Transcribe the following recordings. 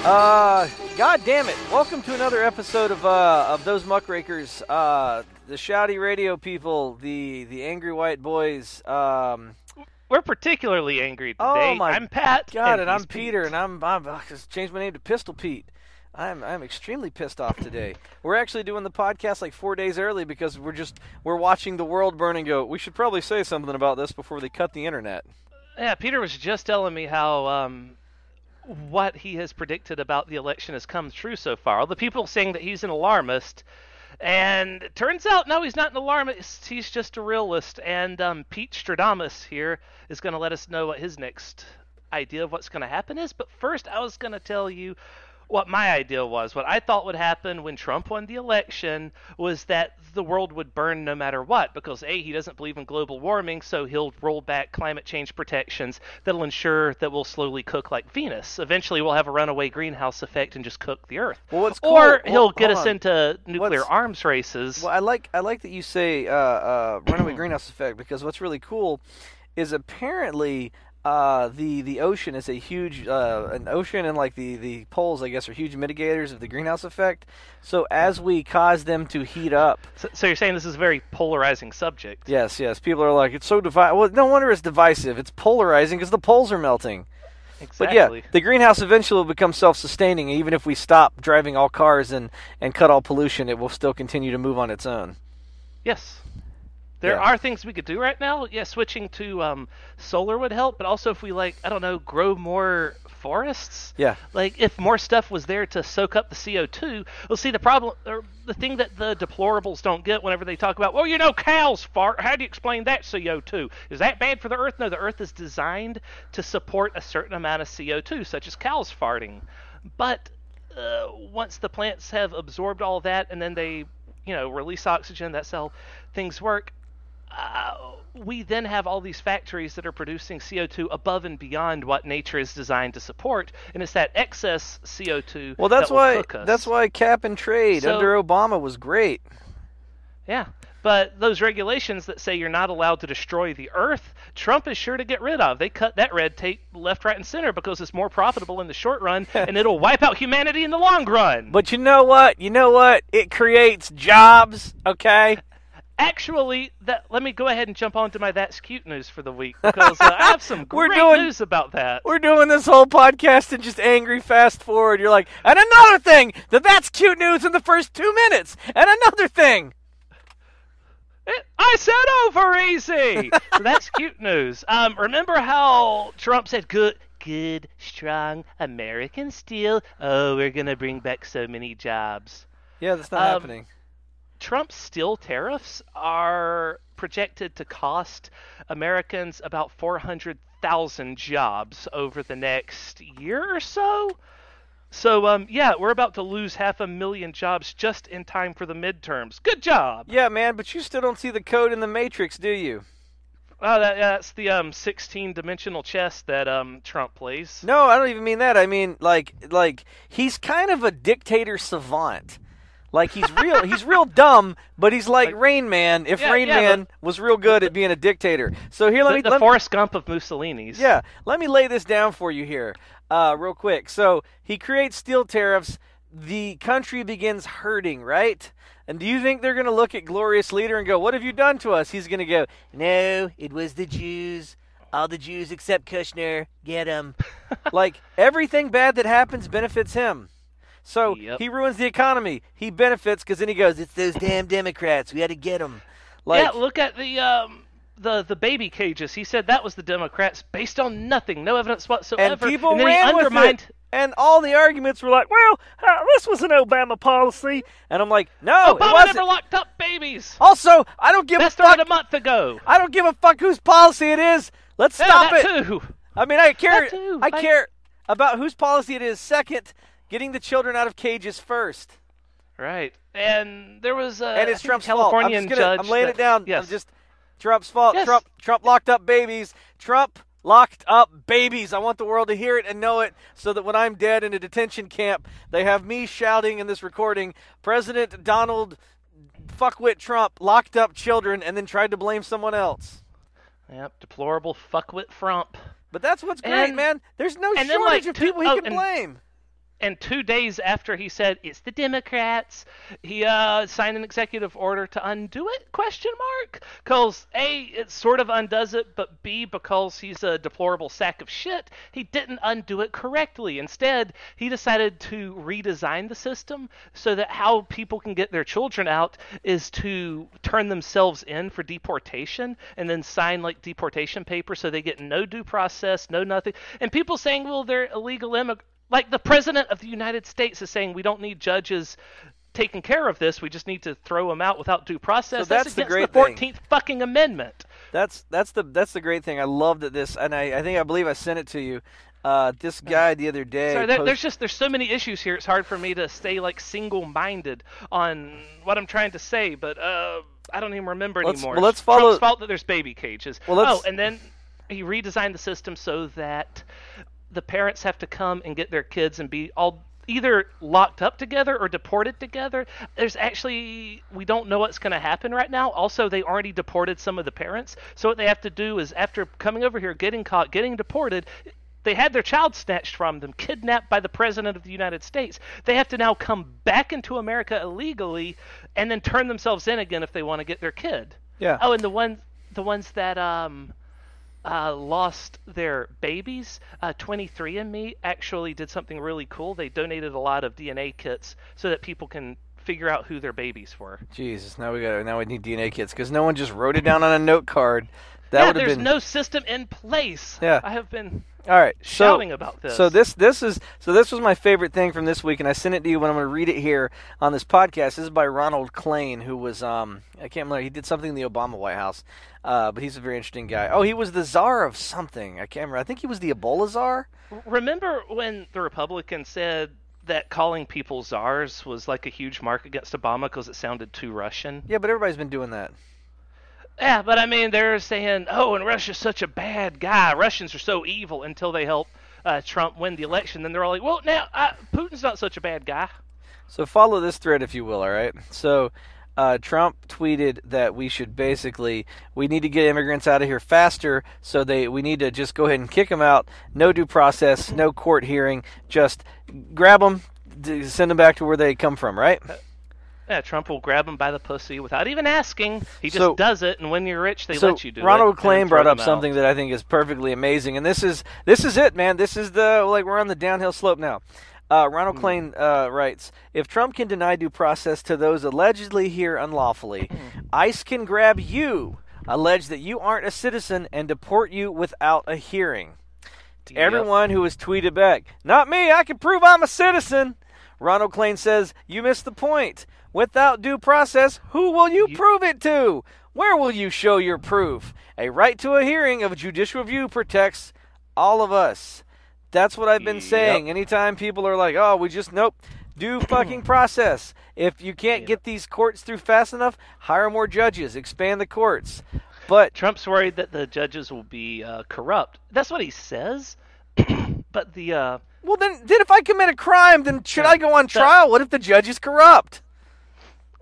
God damn it! Welcome to another episode of those Muckrakers, the shouty radio people, the angry white boys. We're particularly angry today. Oh my I'm Pat. God, and he's I'm Peter, and I just changed my name to Pistol Pete. I'm extremely pissed off today. We're actually doing the podcast like 4 days early because we're watching the world burn and go, we should probably say something about this before they cut the internet. Yeah, Peter was just telling me how what he has predicted about the election has come true so far. All the people saying that he's an alarmist, and it turns out, no, he's not an alarmist. He's just a realist. And Pete Stradamus here is going to let us know what his next idea of what's going to happen is. But first, I was going to tell you what my idea was. What I thought would happen when Trump won the election was that the world would burn no matter what, because A, he doesn't believe in global warming, so he'll roll back climate change protections that'll ensure that we'll slowly cook like Venus. Eventually we'll have a runaway greenhouse effect and just cook the Earth. Well, what's cool, or he'll get us into nuclear arms races. Well, I like that you say runaway greenhouse effect, because what's really cool is apparently the ocean is a huge an ocean, and like the poles, I guess, are huge mitigators of the greenhouse effect. So as we cause them to heat up, so you're saying this is a very polarizing subject? Yes. People are like, it's so divisive. Well, no wonder it's divisive. It's polarizing because the poles are melting. Exactly. But yeah, the greenhouse eventually will become self-sustaining. Even if we stop driving all cars and cut all pollution, it will still continue to move on its own. Yes. There are things we could do right now. Yeah, switching to solar would help, but also if we, grow more forests. Yeah. Like, if more stuff was there to soak up the CO2, we'll see the problem, or the thing that the deplorables don't get whenever they talk about, cows fart. How do you explain that CO2? Is that bad for the Earth? No, the Earth is designed to support a certain amount of CO2, such as cows farting. But once the plants have absorbed all that and then they, release oxygen, that's how things work. We then have all these factories that are producing CO2 above and beyond what nature is designed to support, and it's that excess CO2 well, that will cook us. That's why cap and trade under Obama was great. Yeah, but those regulations that say you're not allowed to destroy the Earth, Trump is sure to get rid of. They cut that red tape left, right, and center because it's more profitable in the short run, and it'll wipe out humanity in the long run. But you know what? It creates jobs, okay? Actually, let me go ahead and jump on to my That's Cute news for the week, because I have some great news about that. We're doing this whole podcast and just angry fast forward. You're like, and another thing, That's Cute news in the first 2 minutes, and another thing. I said over easy. So that's cute news. Remember how Trump said, good, strong American steel? Oh, we're going to bring back so many jobs. Yeah, that's not happening. Trump's steel tariffs are projected to cost Americans about 400,000 jobs over the next year or so. So, we're about to lose 500,000 jobs just in time for the midterms. Good job! Yeah, man, but you still don't see the code in the Matrix, do you? Oh, that's the 16-dimensional chess that Trump plays. No, I don't even mean that. I mean, like he's kind of a dictator savant. Like, he's real dumb, but he's like Rain Man, if Rain Man was real good at being a dictator. So here, let me Forrest Gump of Mussolini's. Yeah, let me lay this down for you here, real quick. So he creates steel tariffs. The country begins hurting, right? And do you think they're going to look at Glorious Leader and go, what have you done to us? He's going to go, no, it was the Jews. All the Jews except Kushner. Get him. Like, everything bad that happens benefits him. So he ruins the economy. He benefits because then he goes, it's those damn Democrats. We had to get them. Like, yeah, look at the baby cages. He said that was the Democrats based on nothing, no evidence whatsoever. And people ran with it. And all the arguments were like, well, this was an Obama policy. And I'm like, no, Obama it wasn't. Never locked up babies. Also, I don't give a fuck. That started a month ago. I don't give a fuck whose policy it is. Let's stop it. Too. I mean, I care about whose policy it is second. Getting the children out of cages first. Right. And there was and it's Trump's Californian fault. I'm laying it down. Yes. I'm just Trump's fault. Yes. Trump locked up babies. Trump locked up babies. I want the world to hear it and know it so that when I'm dead in a detention camp, they have me shouting in this recording, President Donald fuckwit Trump locked up children and then tried to blame someone else. Yep, deplorable fuckwit Trump. But that's what's great, man. There's no shortage of people he can blame. And 2 days after he said it's the Democrats, he signed an executive order to undo it? Question mark? Because A, it sort of undoes it, but B, because he's a deplorable sack of shit, he didn't undo it correctly. Instead, he decided to redesign the system so that how people can get their children out is to turn themselves in for deportation and then sign like deportation papers so they get no due process, no nothing. And people saying, well, they're illegal immigrants. Like the president of the United States is saying we don't need judges taking care of this. We just need to throw them out without due process. So that's the against great the 14th fucking amendment. That's the great thing. I love that this, and I believe I sent it to you. This guy the other day. Sorry, there's so many issues here. It's hard for me to stay like single-minded on what I'm trying to say, but I don't even remember anymore. Well, let's follow. Trump's fault that there's baby cages. Well, and then he redesigned the system so that the parents have to come and get their kids and be all either locked up together or deported together. We don't know what's going to happen right now. Also, they already deported some of the parents. So what they have to do is after coming over here, getting caught, getting deported, they had their child snatched from them, kidnapped by the president of the United States. They have to now come back into America illegally and then turn themselves in again if they want to get their kid. Yeah. Oh, and the ones that lost their babies, 23andMe actually did something really cool. They donated a lot of DNA kits so that people can figure out who their babies were. Jesus, now we need DNA kits because no one just wrote it down on a note card. There's no system in place. Yeah. I have been shouting about this. So this was my favorite thing from this week, and I sent it to you when I'm going to read it here on this podcast. This is by Ronald Klain, who was I can't remember, he did something in the Obama White House, but he's a very interesting guy. Oh, he was the czar of something. I can't remember. I think he was the Ebola czar. Remember when the Republicans said that calling people czars was like a huge mark against Obama because it sounded too Russian? Yeah, but everybody's been doing that. Yeah, but I mean, they're saying, oh, and Russia's such a bad guy. Russians are so evil until they help Trump win the election. Then they're all like, well, now, Putin's not such a bad guy. So follow this thread, if you will, all right? So Trump tweeted that we need to get immigrants out of here faster, so we need to just go ahead and kick them out. No due process, no court hearing, just grab them, send them back to where they come from, right? Yeah, Trump will grab him by the pussy without even asking. He just does it, and when you're rich, they let you do Ronald it. Klain brought up something that I think is perfectly amazing, and this is it, man. This is we're on the downhill slope now. Ronald Klain writes, if Trump can deny due process to those allegedly here unlawfully, ICE can grab you, allege that you aren't a citizen, and deport you without a hearing. To everyone who has tweeted back, not me, I can prove I'm a citizen, Ronald Klain says, you missed the point. Without due process, who will you prove it to? Where will you show your proof? A right to a hearing of judicial review protects all of us. That's what I've been saying. Anytime people are like, oh, due fucking process. If you can't get these courts through fast enough, hire more judges, expand the courts. But Trump's worried that the judges will be corrupt. That's what he says. But well, then if I commit a crime, then should I go on trial? What if the judge is corrupt?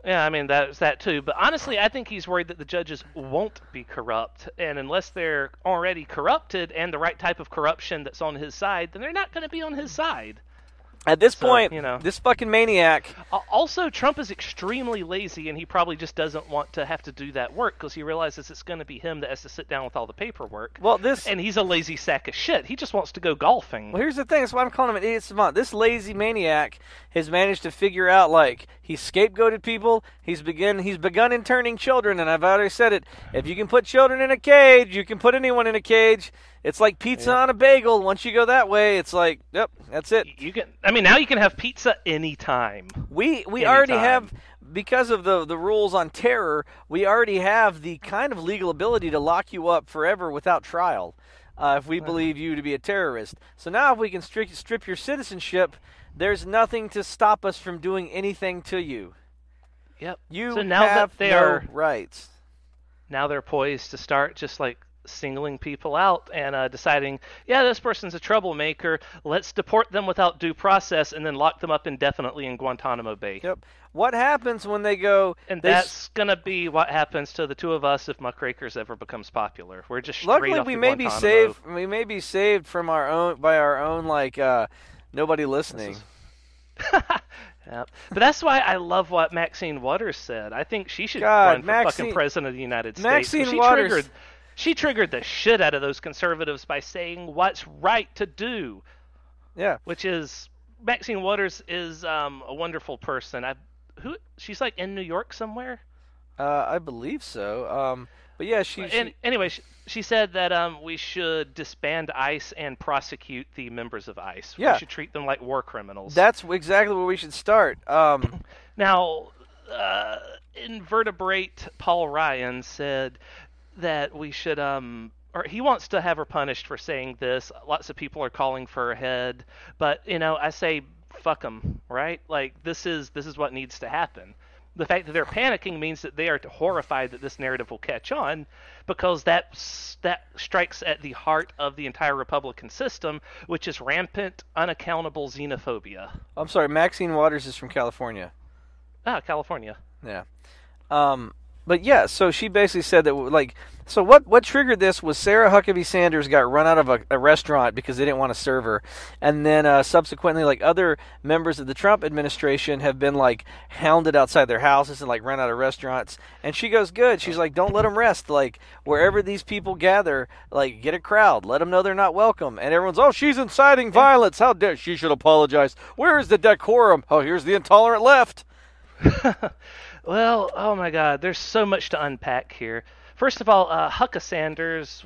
Yeah, I mean, that's that too. But honestly, I think he's worried that the judges won't be corrupt. And unless they're already corrupted and the right type of corruption that's on his side, then they're not going to be on his side. At this point, this fucking maniac. Also, Trump is extremely lazy, and he probably just doesn't want to have to do that work because he realizes it's going to be him that has to sit down with all the paperwork. And he's a lazy sack of shit. He just wants to go golfing. Well, here's the thing. That's why I'm calling him an idiot savant. This lazy maniac has managed to figure out, he's scapegoated people. He's begun interning children, and I've already said it. If you can put children in a cage, you can put anyone in a cage. It's like pizza on a bagel. Once you go that way, it's like, yep, that's it. Now you can have pizza anytime. We already have, because of the rules on terror, we already have the kind of legal ability to lock you up forever without trial if we believe you to be a terrorist. So now if we can strip your citizenship, there's nothing to stop us from doing anything to you. Yep. You have no rights. Now they're poised to start just singling people out and deciding, this person's a troublemaker, let's deport them without due process and then lock them up indefinitely in Guantanamo Bay. Yep. What happens when they go... And that's going to be what happens to the two of us if Muckrakers ever becomes popular. We're just straight Luckily, off we the may Guantanamo. be saved from our own, nobody listening. Yep. But that's why I love what Maxine Waters said. I think she should God, run for fucking president of the United States. 'Cause Maxine Waters. She triggered the shit out of those conservatives by saying what's right to do. Yeah. Which is Maxine Waters is a wonderful person. She's like in New York somewhere. I believe so. But yeah, Anyway, she said that we should disband ICE and prosecute the members of ICE. Yeah. We should treat them like war criminals. That's exactly where we should start. Now, invertebrate Paul Ryan said that we should or he wants to have her punished for saying this. Lots of people are calling for her head, but I say fuck them, right? Like this is what needs to happen. The fact that they're panicking means that they are horrified that this narrative will catch on, because that strikes at the heart of the entire Republican system, which is rampant, unaccountable xenophobia. I'm sorry, Maxine Waters is from California. California. Yeah. But yeah, so she basically said that, so what triggered this was Sarah Huckabee Sanders got run out of a restaurant because they didn't want to serve her. And then subsequently, other members of the Trump administration have been, hounded outside their houses and, run out of restaurants. And she goes, good. She's like, don't let them rest. Wherever these people gather, get a crowd. Let them know they're not welcome. And everyone's, oh, she's inciting violence. How dare she should apologize. Where is the decorum? Oh, here's the intolerant left. Well, oh my God, there's so much to unpack here. First of all, Hucka Sanders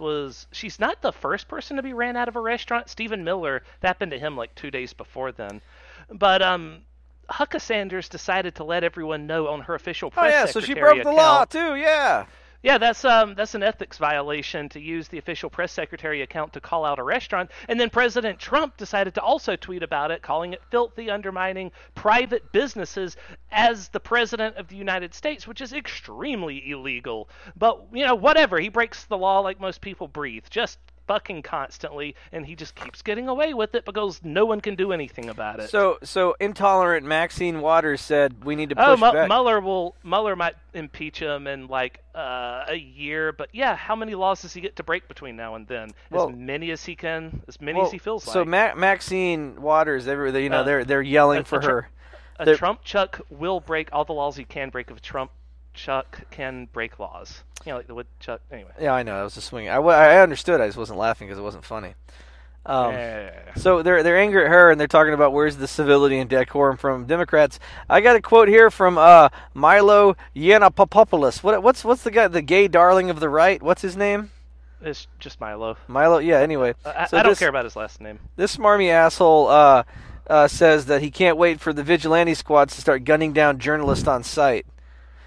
she's not the first person to be ran out of a restaurant. Stephen Miller, that happened to him 2 days before then. But Hucka Sanders decided to let everyone know on her official press secretary so she broke the law too, yeah. Yeah, that's an ethics violation to use the official press secretary account to call out a restaurant. And then President Trump decided to also tweet about it, calling it filthy, undermining private businesses as the president of the United States, which is extremely illegal. But, whatever. He breaks the law like most people breathe. Just fucking constantly, and he just keeps getting away with it because no one can do anything about it. So intolerant Maxine Waters said we need to push back. Mueller might impeach him in a year, but yeah, how many laws does he get to break between now and then? As many as he can, as many as he feels like. So Maxine Waters, they're yelling for her. A Trump Chuck will break all the laws he can break if a Trump Chuck can break laws. Like the woodchuck. Anyway. Yeah, I know. It was a swing. I understood. I just wasn't laughing because it wasn't funny. So they're angry at her, and they're talking about where's the civility and decorum from Democrats. I got a quote here from Milo Yiannopoulos. What's the guy, the gay darling of the right? What's his name? It's just Milo. Milo. Yeah. Anyway, I don't care about his last name. This smarmy asshole says that he can't wait for the vigilante squads to start gunning down journalists on sight.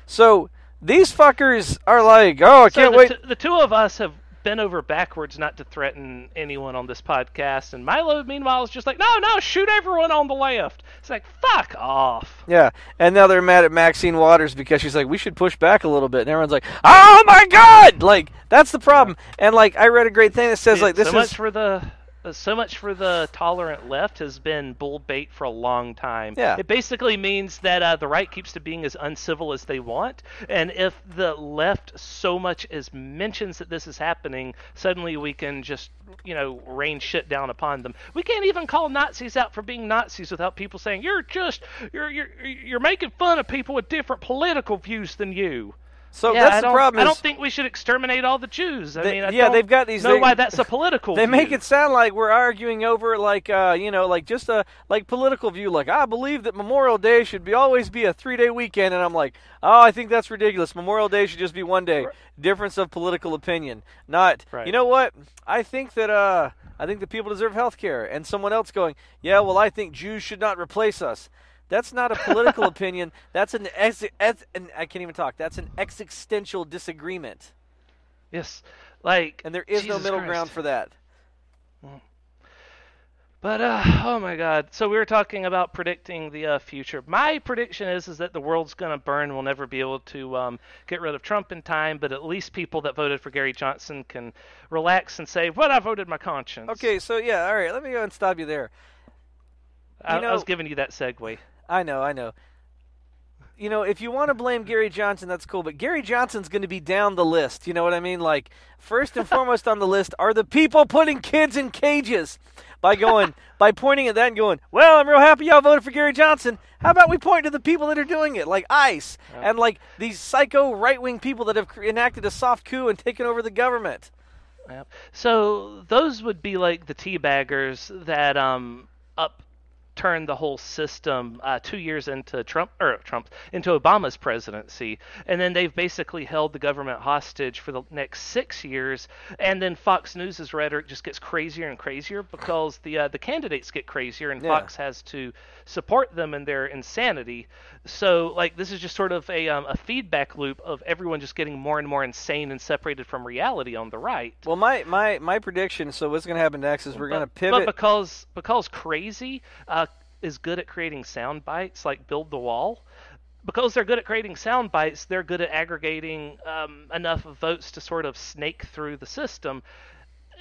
So these fuckers are like, oh, I can't wait. The two of us have bent over backwards not to threaten anyone on this podcast, and Milo, meanwhile, is just like, no, shoot everyone on the left. It's like, fuck off. Yeah, and now they're mad at Maxine Waters because she's like, we should push back a little bit, and everyone's like, oh my God! That's the problem. And I read a great thing that says so much for the tolerant left has been bull bait for a long time. Yeah. It basically means that the right keeps to being as uncivil as they want, and if the left so much as mentions that this is happening, suddenly we can just, rain shit down upon them. We can't even call Nazis out for being Nazis without people saying, you're making fun of people with different political views than you. So that's the problem. I don't think we should exterminate all the Jews. They've got these. Why that's a political. They view. Make it sound like we're arguing over just a political view. I believe that Memorial Day should always be a 3-day weekend, and I'm like, oh, I think that's ridiculous. Memorial Day should just be 1 day. Difference of political opinion, not. Right. You know what? I think that people deserve health care, and someone else going, yeah, well, I think Jews should not replace us. That's not a political opinion. That's I can't even talk. That's an existential disagreement. Yes, and there is Jesus no middle Christ. ground for that. But oh my God! So we were talking about predicting the future. My prediction is that the world's gonna burn. We'll never be able to get rid of Trump in time. But at least people that voted for Gary Johnson can relax and say, "What? I voted my conscience." Okay, so yeah, all right. Let me go and stop you there. I was giving you that segue. I know. if you want to blame Gary Johnson, that's cool, but Gary Johnson's going to be down the list. You know what I mean? Like, first and foremost on the list are the people putting kids in cages by pointing at that and going, well, I'm real happy y'all voted for Gary Johnson. How about we point to the people that are doing it, like ICE and like these psycho right-wing people that have enacted a soft coup and taken over the government. Yep. So those would be like the teabaggers that upturned the whole system 2 years into into Obama's presidency, and then they've basically held the government hostage for the next 6 years. And then Fox News's rhetoric just gets crazier and crazier because the candidates get crazier, and Fox has to support them in their insanity. So like this is just sort of a feedback loop of everyone just getting more and more insane and separated from reality on the right. Well, my prediction. So what's going to happen next is we're going to pivot. But because crazy is good at creating sound bites, like Build the Wall. Because they're good at creating sound bites, they're good at aggregating enough votes to sort of snake through the system.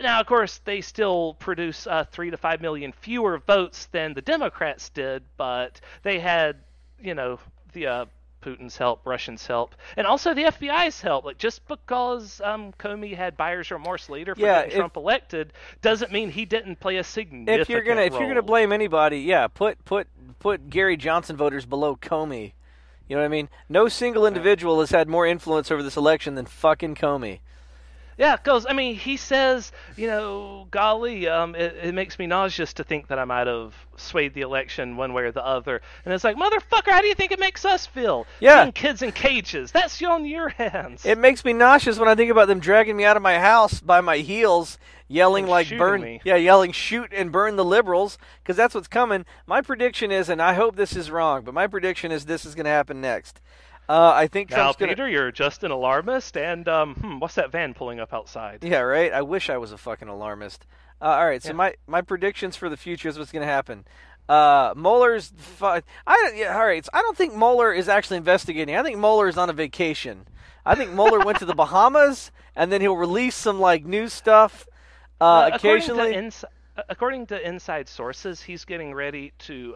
Now, of course, they still produce 3 to 5 million fewer votes than the Democrats did, but they had, the Putin's help, Russians' help, and also the FBI's help. Like, just because Comey had buyer's remorse later for getting Trump elected doesn't mean he didn't play a significant role. If you're gonna blame anybody, put Gary Johnson voters below Comey. You know what I mean? No single individual has had more influence over this election than fucking Comey. Yeah, because, he says, golly, it makes me nauseous to think that I might have swayed the election one way or the other. And it's like, motherfucker, how do you think it makes us feel? Yeah. Seeing kids in cages. That's on your hands. It makes me nauseous when I think about them dragging me out of my house by my heels, yelling like burn me. Yeah, yelling shoot and burn the liberals, because that's what's coming. My prediction is, and I hope this is wrong, but my prediction is this is going to happen next. I think Trump's now, Peter, you're just an alarmist, and what's that van pulling up outside? Yeah, right? I wish I was a fucking alarmist. All right, so my predictions for the future is what's going to happen. Mueller's... all right, so I don't think Mueller is actually investigating. I think Mueller is on a vacation. I think Mueller went to the Bahamas, and then he'll release some, news stuff occasionally. According to inside sources, he's getting ready to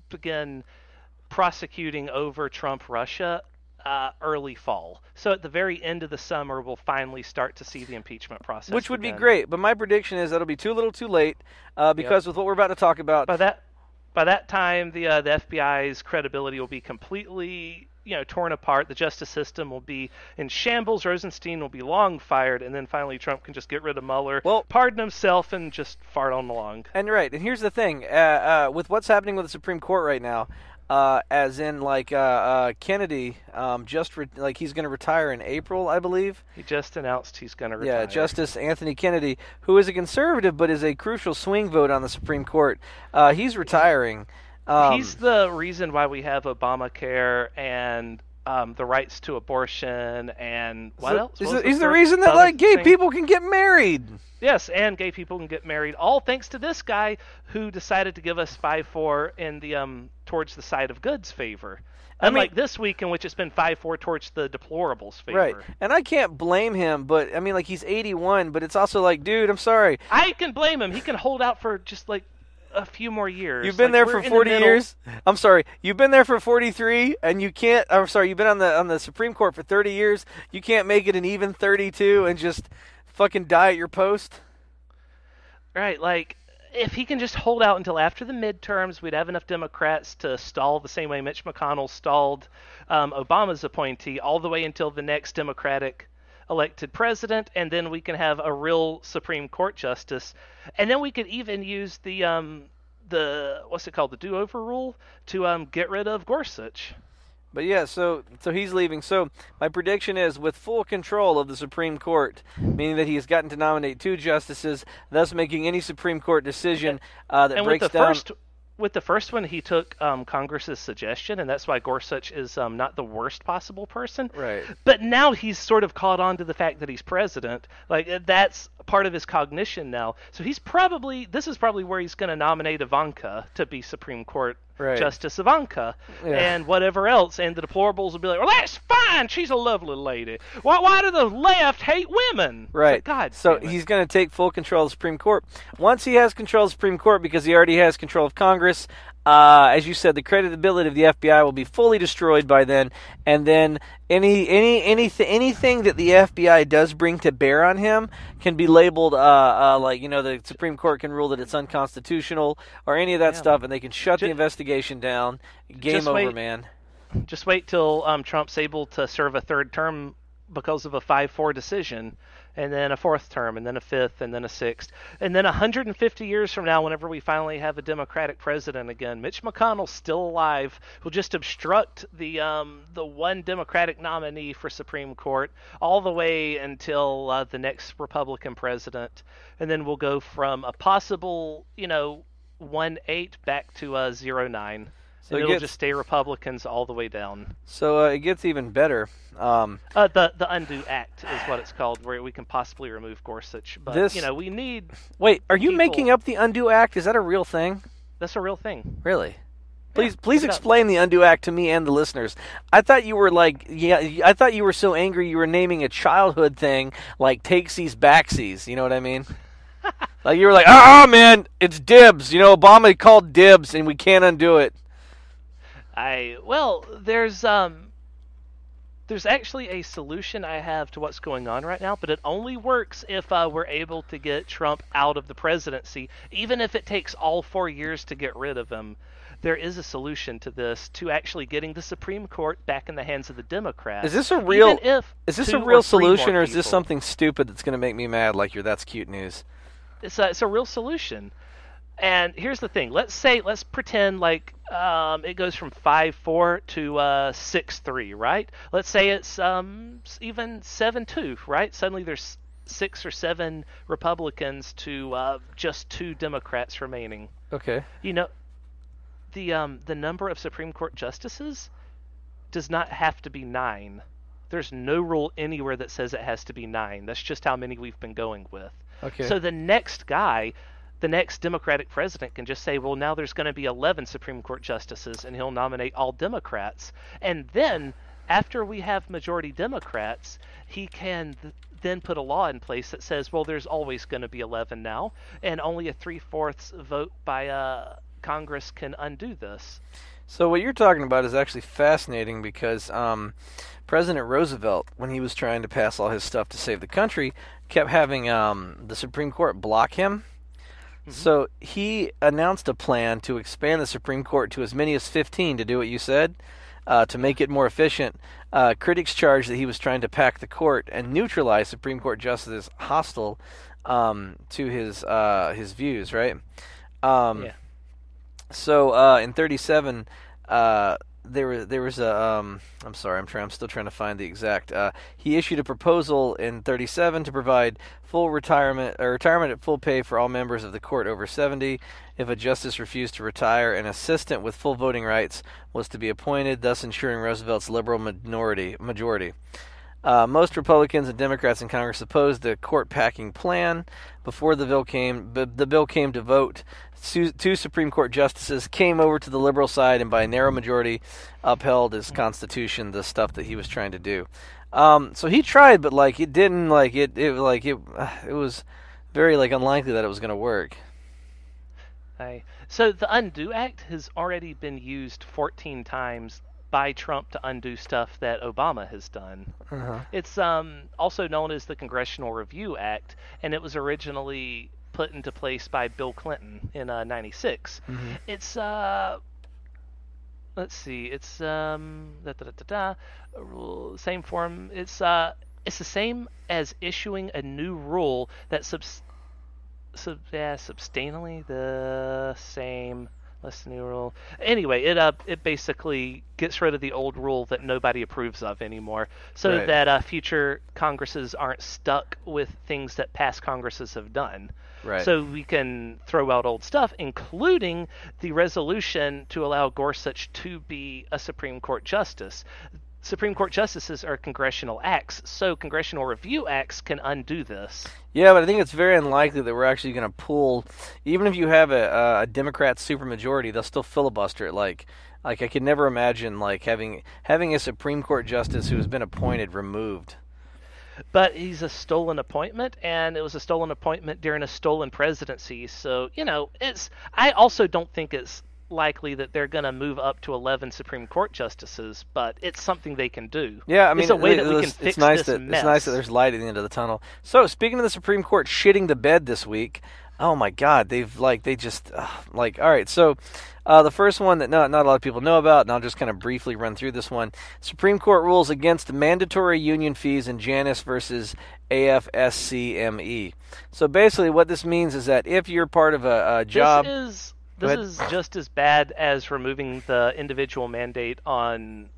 begin prosecuting over Trump-Russia early fall. So at the very end of the summer, we'll finally start to see the impeachment process. Which would be great, but my prediction is that'll be too little too late because with what we're about to talk about... By that time, the FBI's credibility will be completely torn apart. The justice system will be in shambles. Rosenstein will be long fired, and then finally Trump can just get rid of Mueller, pardon himself, and just fart on along. And here's the thing. With what's happening with the Supreme Court right now, as in Kennedy, he's going to retire in April, I believe. He just announced he's going to retire. Yeah, Justice Anthony Kennedy, who is a conservative but is a crucial swing vote on the Supreme Court. He's retiring. He's the reason why we have Obamacare and the rights to abortion and what else? He's the reason that gay people can get married. Yes, and gay people can get married, all thanks to this guy who decided to give us 5-4 in the towards the side of good's favor. Unlike this week, in which it's been 5-4 towards the deplorables' favor. Right, and I can't blame him, but he's 81, but it's also dude, I'm sorry. I can blame him. He can hold out for just a few more years. You've been there for 40 years. I'm sorry. You've been there for 43, and you can't. I'm sorry. You've been on the Supreme Court for 30 years. You can't make it an even 32 and just fucking die at your post. Right. If he can just hold out until after the midterms, we'd have enough Democrats to stall the same way Mitch McConnell stalled Obama's appointee, all the way until the next Democratic elected president, and then we can have a real Supreme Court justice, and then we could even use the what's it called, the do-over rule to get rid of Gorsuch. But yeah, so he's leaving. So my prediction is, with full control of the Supreme Court, meaning that he has gotten to nominate 2 justices, thus making any Supreme Court decision that breaks down. With the first one, he took Congress's suggestion, and that's why Gorsuch is not the worst possible person. Right. But now he's sort of caught on to the fact that he's president. That's part of his cognition now. So this is probably where he's going to nominate Ivanka to be Supreme Court Justice Ivanka, and whatever else. And the deplorables will be like, well, that's fine. She's a lovely lady. Why do the left hate women? Right. God. So he's going to take full control of the Supreme Court. Once he has control of the Supreme Court, because he already has control of Congress, as you said, the credibility of the FBI will be fully destroyed by then, and then anything that the FBI does bring to bear on him can be labeled like, the Supreme Court can rule that it's unconstitutional or any of that stuff, and they can shut the investigation down. Game over, man. Just wait till Trump's able to serve a third term because of a 5-4 decision, and then a fourth term, and then a fifth, and then a sixth. And then 150 years from now, whenever we finally have a Democratic president again, Mitch McConnell's still alive, will just obstruct the one Democratic nominee for Supreme Court all the way until the next Republican president. And then we'll go from a possible, 1-8 back to 0-9. So it'll just stay Republicans all the way down. So it gets even better. The Undo Act is what it's called, where we can possibly remove Gorsuch. But, we need... Wait, are you making up the Undo Act? Is that a real thing? That's a real thing. Really? Please explain the Undo Act to me and the listeners. I thought you were I thought you were so angry you were naming a childhood thing like takesies backsies. You know what I mean? Like you were like, man, it's dibs. Obama called dibs and we can't undo it. There's actually a solution I have to what's going on right now, but it only works if we're able to get Trump out of the presidency, even if it takes all 4 years to get rid of him. There is a solution to this, to actually getting the Supreme Court back in the hands of the Democrats. Is this a real solution, or is this something stupid that's going to make me mad, like your That's Cute news? It's a real solution. And here's the thing. Let's pretend like it goes from 5-4 to 6-3, right? Let's say it's even 7-2, right? Suddenly there's 6 or 7 Republicans to just 2 Democrats remaining. Okay. The number of Supreme Court justices does not have to be 9. There's no rule anywhere that says it has to be 9. That's just how many we've been going with. Okay. So the next Democratic president can just say, well, now there's going to be 11 Supreme Court justices, and he'll nominate all Democrats. And then, after we have majority Democrats, he can then put a law in place that says, well, there's always going to be 11 now, and only a 3/4 vote by Congress can undo this. So what you're talking about is actually fascinating because President Roosevelt, when he was trying to pass all his stuff to save the country, kept having the Supreme Court block him. So he announced a plan to expand the Supreme Court to as many as 15 to do what you said, to make it more efficient. Critics charged that he was trying to pack the court and neutralize Supreme Court justices hostile to his views, right? So in 37, there was a I'm sorry, I'm still trying to find the exact. He issued a proposal in 37 to provide full retirement at full pay for all members of the court over 70. If a justice refused to retire, an assistant with full voting rights was to be appointed, thus ensuring Roosevelt's liberal majority. Most Republicans and Democrats in Congress opposed the court-packing plan. Before the bill came to vote, 2 Supreme Court justices came over to the liberal side and by a narrow majority upheld his constitution, the stuff that he was trying to do. So he tried, but it didn't. It was very unlikely that it was going to work. So the Undo Act has already been used 14 times by Trump to undo stuff that Obama has done. It's also known as the Congressional Review Act, and it was originally put into place by Bill Clinton in 96. It's let's see, it's same form. It's the same as issuing a new rule that substantially the same. Less new rule. Anyway, it basically gets rid of the old rule that nobody approves of anymore, so that future Congresses aren't stuck with things that past Congresses have done. Right. So we can throw out old stuff, including the resolution to allow Gorsuch to be a Supreme Court justice. Supreme Court justices are congressional acts, so congressional review acts can undo this. Yeah, but I think it's very unlikely that we're actually going to pull, even if you have a Democrat supermajority, they'll still filibuster it. Like I could never imagine having a Supreme Court justice who has been appointed removed. But he's a stolen appointment, and it was a stolen appointment during a stolen presidency. So I also don't think it's likely that they're going to move up to 11 Supreme Court justices, but it's something they can do. Yeah, I mean, it's a way that we can fix this mess. It's nice that there's light at the end of the tunnel. So, speaking of the Supreme Court shitting the bed this week, oh my God, all right. So, the first one that not a lot of people know about, and I'll just kind of briefly run through this one. Supreme Court rules against mandatory union fees in Janus versus AFSCME. So basically, what this means is that if you're part of a job, this is just as bad as removing the individual mandate on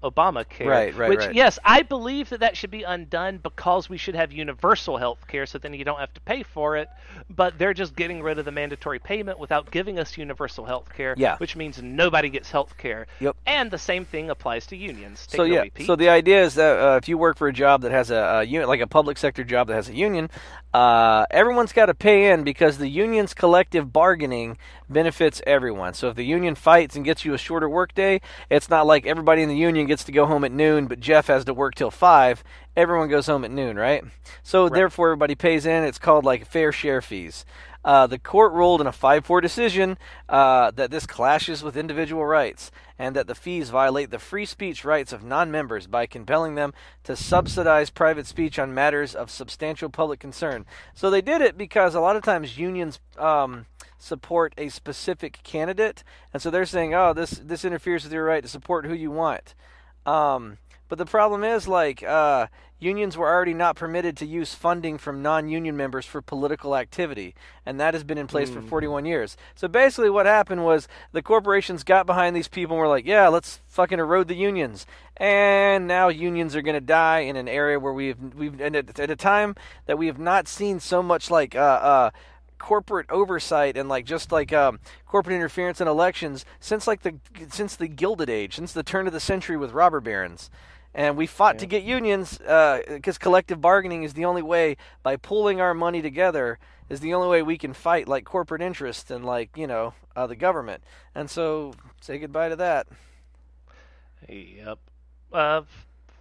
Obamacare. Right. Yes, I believe that should be undone because we should have universal health care, so then you don't have to pay for it. But they're just getting rid of the mandatory payment without giving us universal health care, which means nobody gets health care. Yep. And the same thing applies to unions. So the idea is that if you work for a job that has a union, like a public sector job that has a union, everyone's got to pay in because the union's collective bargaining benefits everyone. So if the union fights and gets you a shorter workday, it's not like everybody in the union gets to go home at noon, but Jeff has to work till 5. Everyone goes home at noon, right? So therefore, everybody pays in. It's called like fair share fees. The court ruled in a 5-4 decision that this clashes with individual rights and that the fees violate the free speech rights of non-members by compelling them to subsidize private speech on matters of substantial public concern. So they did it because a lot of times unions support a specific candidate, and so they're saying, oh, this interferes with your right to support who you want. But the problem is, unions were already not permitted to use funding from non-union members for political activity, and that has been in place for 41 years. So basically what happened was the corporations got behind these people and were like, yeah, let's fucking erode the unions. And now unions are going to die in an area where we've and at a time that we have not seen so much corporate oversight and corporate interference in elections since the Gilded Age, since the turn of the century with robber barons. And we fought to get unions because collective bargaining is the only way, by pooling our money together, is the only way we can fight like corporate interests and the government. And so say goodbye to that. Yep.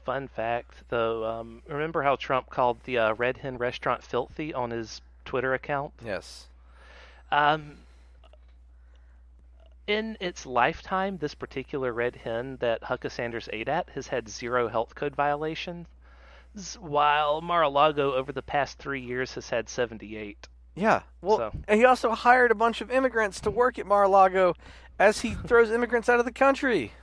Fun fact, though, remember how Trump called the Red Hen restaurant filthy on his Twitter account? Yes. In its lifetime, this particular Red Hen that Hucka Sanders ate at has had 0 health code violations, while Mar-a-Lago over the past 3 years has had 78. Yeah. Well, and he also hired a bunch of immigrants to work at Mar-a-Lago as he throws immigrants out of the country.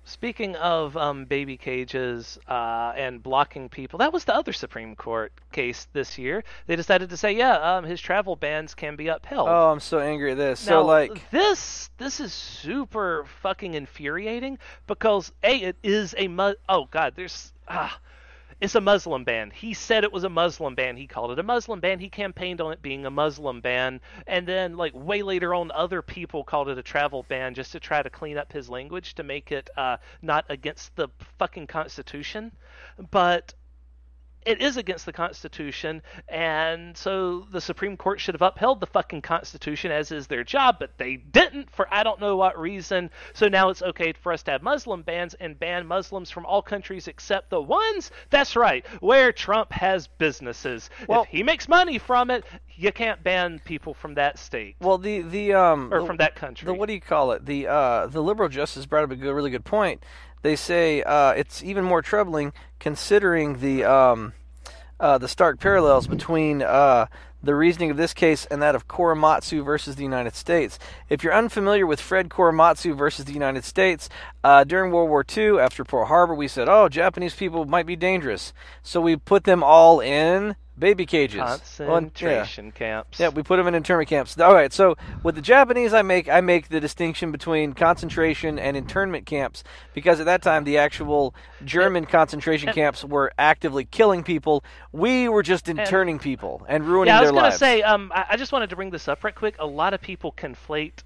Speaking of baby cages and blocking people, that was the other Supreme Court case this year. They decided to say, his travel bans can be upheld. Oh, I'm so angry at this. Now, this is super fucking infuriating because it is it's a Muslim ban. He said it was a Muslim ban. He called it a Muslim ban. He campaigned on it being a Muslim ban. And then, way later on, other people called it a travel ban just to try to clean up his language to make it not against the fucking Constitution. But it is against the Constitution, and so the Supreme Court should have upheld the fucking Constitution, as is their job, but they didn't for I don't know what reason. So now it's okay for us to have Muslim bans and ban Muslims from all countries except the ones, that's right, where Trump has businesses. Well, if he makes money from it, you can't ban people from that state. Well, from that country. What do you call it? The liberal justice brought up a really good point. They say it's even more troubling considering the stark parallels between the reasoning of this case and that of Korematsu versus the United States. If you're unfamiliar with Fred Korematsu versus the United States, during World War II, after Pearl Harbor, we said, Japanese people might be dangerous. So we put them all in baby cages. Concentration camps. Yeah, we put them in internment camps. All right, so with the Japanese, I make the distinction between concentration and internment camps because at that time the actual German concentration camps were actively killing people. We were just interning people and ruining their lives. Yeah, I was going to say, I just wanted to bring this up right quick. A lot of people conflate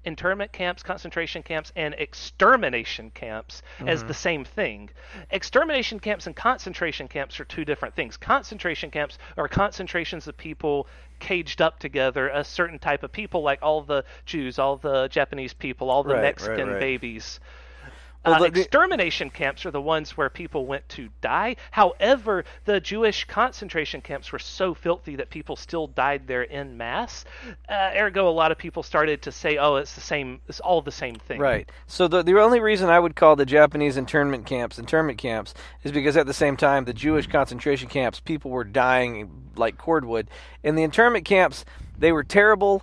internment camps, concentration camps, and extermination camps as the same thing. Extermination camps and concentration camps are two different things. Concentration camps are concentrations of people caged up together, a certain type of people, like all the Jews, all the Japanese people, all the Mexican babies. Well, Extermination camps are the ones where people went to die. However, the Jewish concentration camps were so filthy that people still died there en masse. Ergo, a lot of people started to say, "Oh, it's the same. It's all the same thing." right. So the only reason I would call the Japanese internment camps is because at the same time the Jewish concentration camps, people were dying like cordwood. In the internment camps, they were terrible.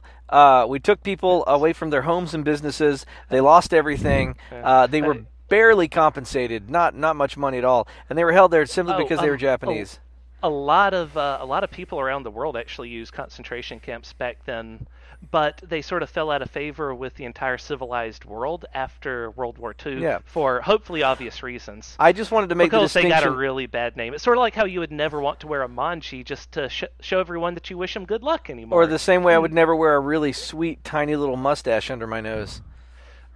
We took people away from their homes and businesses. They lost everything. They were barely compensated, not much money at all, and they were held there simply because they were Japanese. A lot of people around the world actually used concentration camps back then, but they sort of fell out of favor with the entire civilized world after World War II for hopefully obvious reasons. I just wanted to make the distinction. Because they got a really bad name. It's sort of like how you would never want to wear a manji just to show everyone that you wish them good luck anymore. Or the same way I would never wear a really sweet, tiny little mustache under my nose.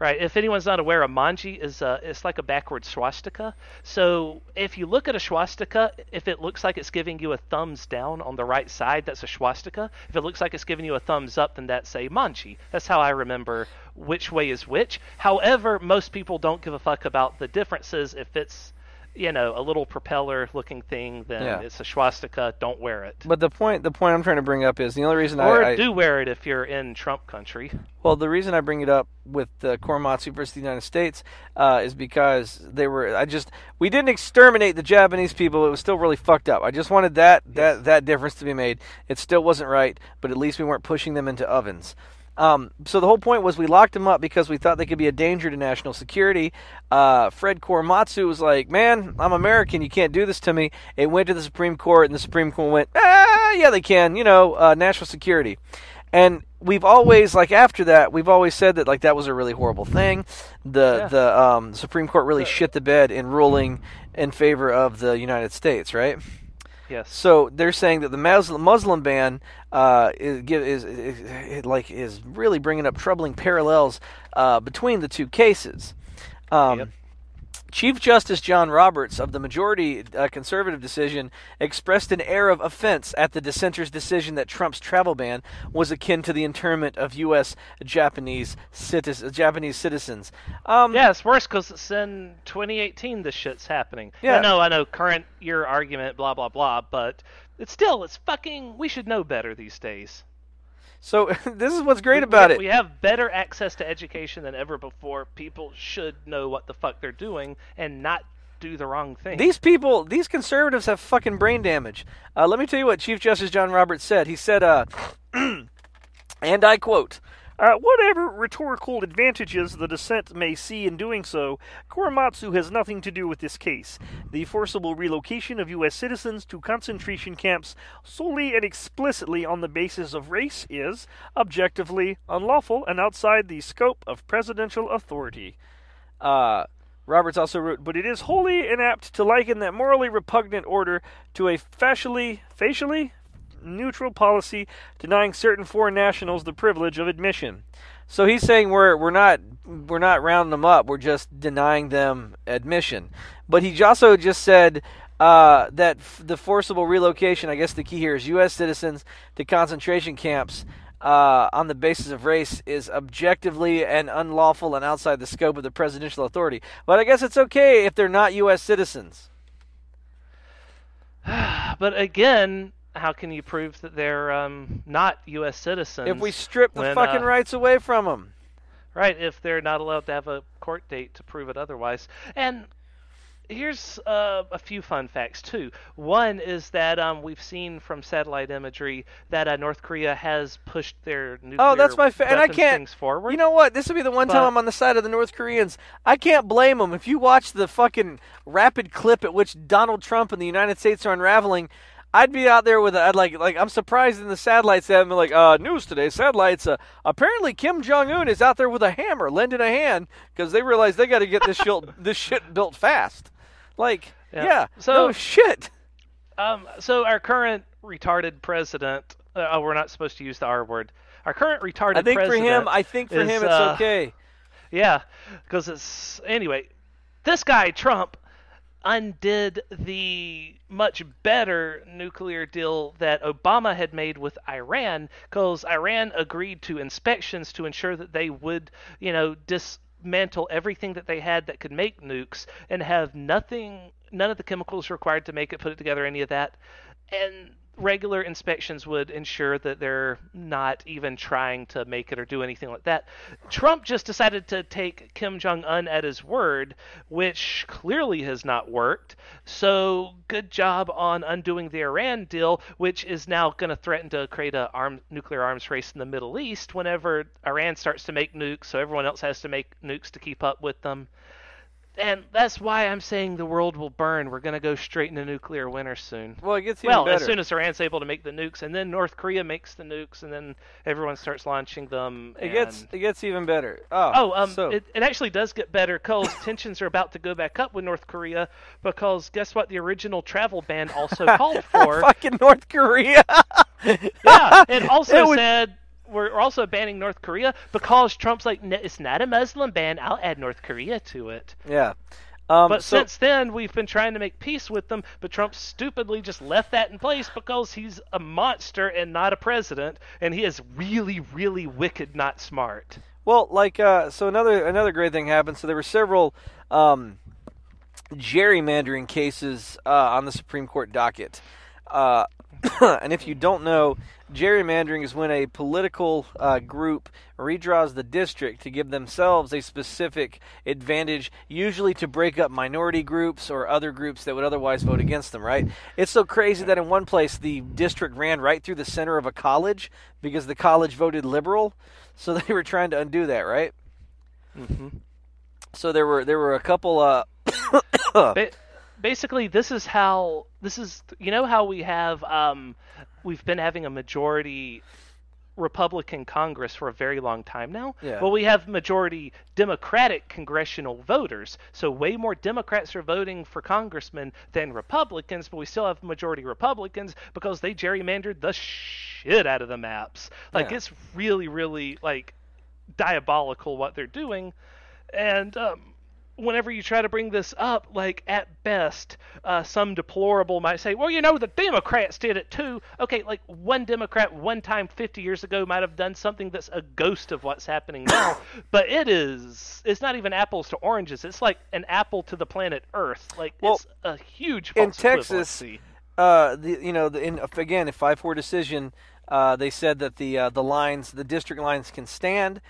Right. If anyone's not aware, a manji is it's like a backward swastika. So if you look at a swastika, if it looks like it's giving you a thumbs down on the right side, that's a swastika. If it looks like it's giving you a thumbs up, then that's a manji. That's how I remember which way is which. However, most people don't give a fuck about the differences. If it's a little propeller-looking thing, then it's a swastika. Don't wear it. But the point I'm trying to bring up is the only reason I do wear it if you're in Trump country. Well, the reason I bring it up with the Korematsu versus the United States is because we didn't exterminate the Japanese people. It was still really fucked up. I just wanted that difference to be made. It still wasn't right, but at least we weren't pushing them into ovens. So the whole point was we locked them up because we thought they could be a danger to national security. Fred Korematsu was like, man, I'm American. You can't do this to me. It went to the Supreme Court, and the Supreme Court went, yeah, they can, national security. And we've always, after that, we've always said that, that was a really horrible thing. The Supreme Court really shit the bed in ruling in favor of the United States, right? Yes. So they're saying that the Muslim ban is really bringing up troubling parallels between the two cases. Chief Justice John Roberts of the majority conservative decision expressed an air of offense at the dissenter's decision that Trump's travel ban was akin to the internment of U.S. Japanese citizens. It's worse because it's in 2018 this shit's happening. Yeah. I know, current year argument, blah, blah, blah, but it's fucking, we should know better these days. So this is what's great about it. We have better access to education than ever before. People should know what the fuck they're doing and not do the wrong thing. These conservatives have fucking brain damage. Let me tell you what Chief Justice John Roberts said. He said, and I quote, whatever rhetorical advantages the dissent may see in doing so, Korematsu has nothing to do with this case. The forcible relocation of U.S. citizens to concentration camps solely and explicitly on the basis of race is, objectively, unlawful and outside the scope of presidential authority. Roberts also wrote, but it is wholly inapt to liken that morally repugnant order to a facially neutral policy denying certain foreign nationals the privilege of admission. So he's saying we're not rounding them up. We're just denying them admission. But he also just said that the forcible relocation, I guess the key here is U.S. citizens to concentration camps on the basis of race is objectively and unlawful and outside the scope of the presidential authority. But I guess it's okay if they're not U.S. citizens. But again, how can you prove that they're not U.S. citizens? If we strip the fucking rights away from them. Right, if they're not allowed to have a court date to prove it otherwise. And here's a few fun facts, too. One is that we've seen from satellite imagery that North Korea has pushed their nuclear and I can't, things forward. You know what? This will be the one time I'm on the side of the North Koreans. I can't blame them. If you watch the fucking rapid clip at which Donald Trump and the United States are unraveling, I'd be out there with I'm surprised in the satellites that I'm like, news today, satellites, apparently Kim Jong-un is out there with a hammer, lending a hand, because they realize they got to get this shit built fast. No shit. So our current retarded president, we're not supposed to use the R word. Our current retarded president. I think for him it's okay. Yeah, because anyway, this guy, Trump, undid the much better nuclear deal that Obama had made with Iran, because Iran agreed to inspections to ensure that they would, dismantle everything that they had that could make nukes and have none of the chemicals required to make it, put it together, any of that. And regular inspections would ensure that they're not even trying to make it or do anything like that. Trump just decided to take Kim Jong-un at his word, which clearly has not worked. So good job on undoing the Iran deal, which is now going to threaten to create a nuclear arms race in the Middle East whenever Iran starts to make nukes, so everyone else has to make nukes to keep up with them. And that's why I'm saying the world will burn. We're going to go straight into nuclear winter soon. Well, it gets even better. As soon as Iran's able to make the nukes, and then North Korea makes the nukes, and then everyone starts launching them. It gets even better. It actually does get better because tensions are about to go back up with North Korea because guess what? The original travel ban also called for. Fucking North Korea. Yeah, it also said we're also banning North Korea because Trump's like, it's not a Muslim ban. I'll add North Korea to it. Yeah. But since then, we've been trying to make peace with them, but Trump stupidly just left that in place because he's a monster and not a president, and he is really, really wicked, not smart. Well, so another great thing happened. So there were several gerrymandering cases on the Supreme Court docket. And if you don't know, gerrymandering is when a political group redraws the district to give themselves a specific advantage, usually to break up minority groups or other groups that would otherwise vote against them, right? It's so crazy that in one place the district ran right through the center of a college because the college voted liberal, so they were trying to undo that, right? Mm-hmm. So there were a couple basically, this is how we have we've been having a majority Republican Congress for a very long time now. Yeah. Well, we have majority Democratic congressional voters, so way more Democrats are voting for congressmen than Republicans, but we still have majority Republicans because they gerrymandered the shit out of the maps. It's really, really diabolical what they're doing, and whenever you try to bring this up, at best, some deplorable might say, well, the Democrats did it too. Okay, one Democrat one time 50 years ago might have done something that's a ghost of what's happening now, but it's not even apples to oranges. It's like an apple to the planet Earth. It's a huge false in Texas, equivalency. Again, a 5-4 decision, they said that the district lines can stand.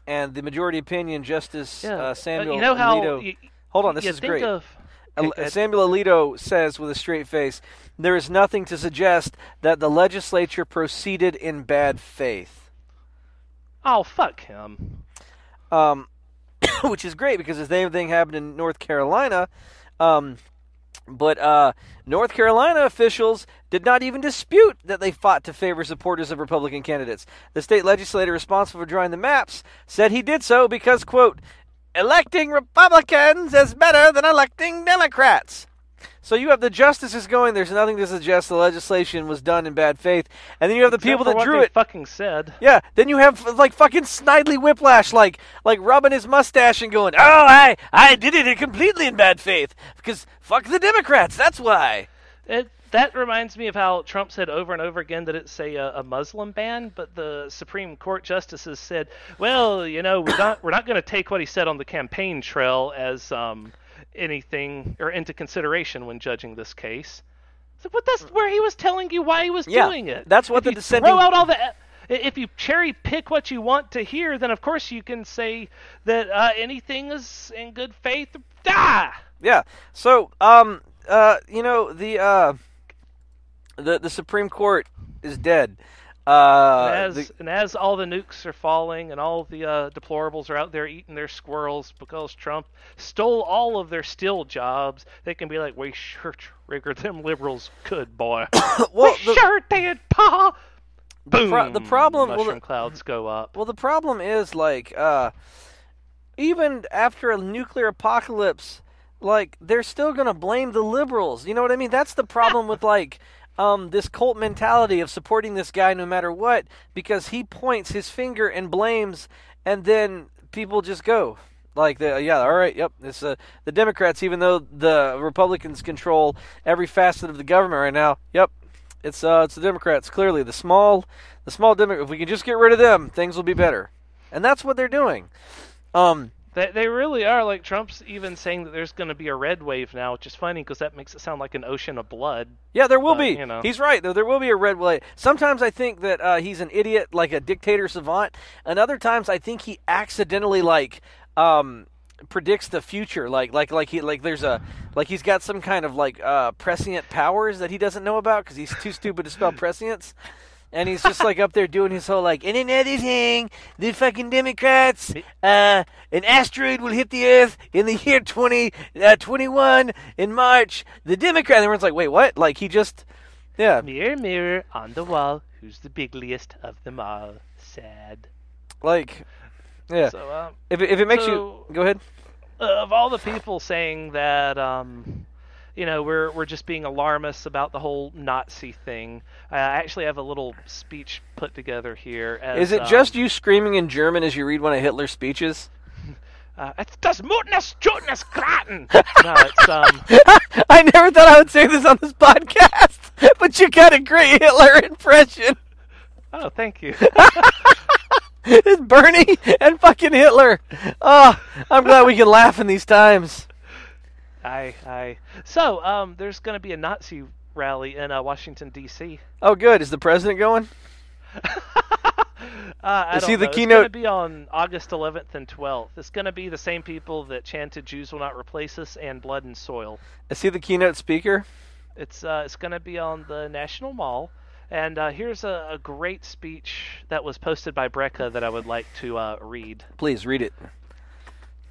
And the majority opinion, Justice Samuel Alito... Hold on, this is great. Samuel Alito says with a straight face, there is nothing to suggest that the legislature proceeded in bad faith. Oh, fuck him. Which is great because the same thing happened in North Carolina. But North Carolina officials did not even dispute that they fought to favor supporters of Republican candidates. The state legislator responsible for drawing the maps said he did so because, quote, electing Republicans is better than electing Democrats. So you have the justices going, there's nothing to suggest the legislation was done in bad faith. And then you have the people that drew it. Fucking said. Yeah, then you have fucking Snidely Whiplash, like rubbing his mustache and going, oh, I did it completely in bad faith because fuck the Democrats, that's why. That reminds me of how Trump said over and over again that it's a Muslim ban, but the Supreme Court justices said, well, we're not going to take what he said on the campaign trail as anything or into consideration when judging this case. But that's where he was telling you why he was doing it. That's what the dissenting... Throw out all the... If you cherry pick what you want to hear, then of course you can say that anything is in good faith. Yeah. So, the Supreme Court is dead. And as all the nukes are falling and all the deplorables are out there eating their squirrels because Trump stole all of their still jobs, they can be like, we sure triggered them liberals good, boy. We sure did, pa! Boom! The problem... Mushroom clouds go up. Well, the problem is, even after a nuclear apocalypse, they're still going to blame the liberals. You know what I mean? That's the problem with, this cult mentality of supporting this guy no matter what, because he points his finger and blames, and then people just go. All right, yep, it's the Democrats, even though the Republicans control every facet of the government right now. Yep, it's the Democrats, clearly. The small Democrats, if we can just get rid of them, things will be better. And that's what they're doing. They really are. Like, Trump's even saying that there's going to be a red wave now, which is funny because that makes it sound like an ocean of blood. Yeah, there will But, be. you know. He's right, though. There will be a red wave. Sometimes I think that he's an idiot, like a dictator savant, and other times I think he accidentally, predicts the future. He's got some kind of prescient powers that he doesn't know about because he's too stupid to spell prescience. And he's just up there doing his whole and another thing, the fucking Democrats, an asteroid will hit the Earth in the year 2021 in March. The Democrat, and everyone's like, wait, what? Yeah. Mirror, mirror on the wall, who's the bigliest of them all? Sad. Yeah. So, if it makes you go ahead. Of all the people saying that, we're just being alarmists about the whole Nazi thing, I actually have a little speech put together here. Is it just you screaming in German as you read one of Hitler's speeches? It's das Mutnes Jutnes Kraten. No, it's I never thought I would say this on this podcast, but you got a great Hitler impression. Oh, thank you. It's Bernie and fucking Hitler. Oh, I'm glad we can laugh in these times. Aye. So, there's going to be a Nazi rally in Washington, D.C. Oh, good. Is the president going? I Is don't he the know. keynote? It's going to be on August 11th and 12th. It's going to be the same people that chanted "Jews will not replace us" and "Blood and Soil." Is he the keynote speaker? It's going to be on the National Mall. And here's a great speech that was posted by Brecca that I would like to read. Please, read it.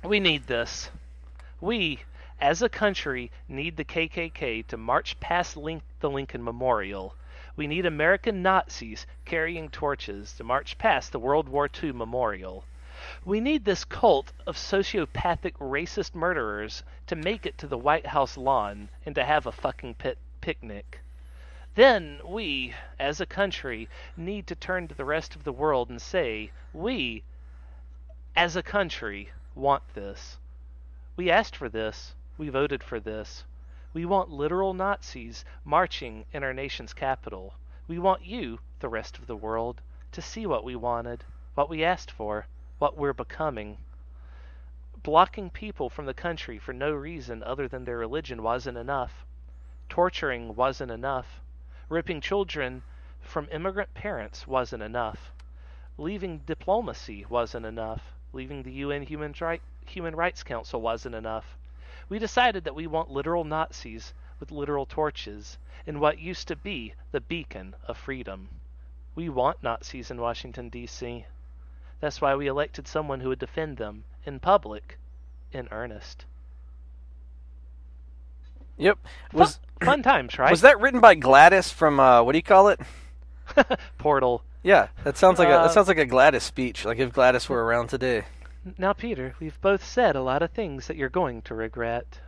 We need this. We, as a country, need the KKK to march past the Lincoln Memorial. We need American Nazis carrying torches to march past the World War II Memorial. We need this cult of sociopathic racist murderers to make it to the White House lawn and to have a fucking picnic. Then we, as a country, need to turn to the rest of the world and say, we, as a country, want this. We asked for this. We voted for this. We want literal Nazis marching in our nation's capital. We want you, the rest of the world, to see what we wanted, what we asked for, what we're becoming. Blocking people from the country for no reason other than their religion wasn't enough. Torturing wasn't enough. Ripping children from immigrant parents wasn't enough. Leaving diplomacy wasn't enough. Leaving the UN Human Rights Council wasn't enough. We decided that we want literal Nazis with literal torches in what used to be the beacon of freedom. We want Nazis in Washington, D.C. That's why we elected someone who would defend them in public, in earnest. Yep. Fun times, right? Was that written by Gladys from what do you call it? Portal. Yeah, that sounds like a Gladys speech. Like if Gladys were around today. Now, Peter, we've both said a lot of things that you're going to regret.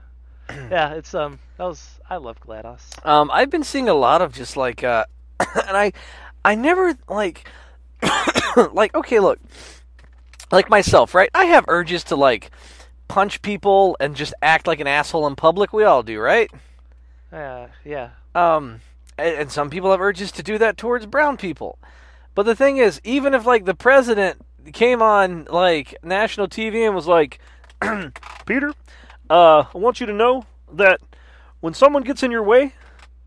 Yeah, it's I love GLaDOS. I've been seeing a lot of just and I never okay, look, like myself, right? I have urges to punch people and just act like an asshole in public. We all do, right? Yeah. And some people have urges to do that towards brown people. But the thing is, even if the president came on national TV and was like, Peter, I want you to know that when someone gets in your way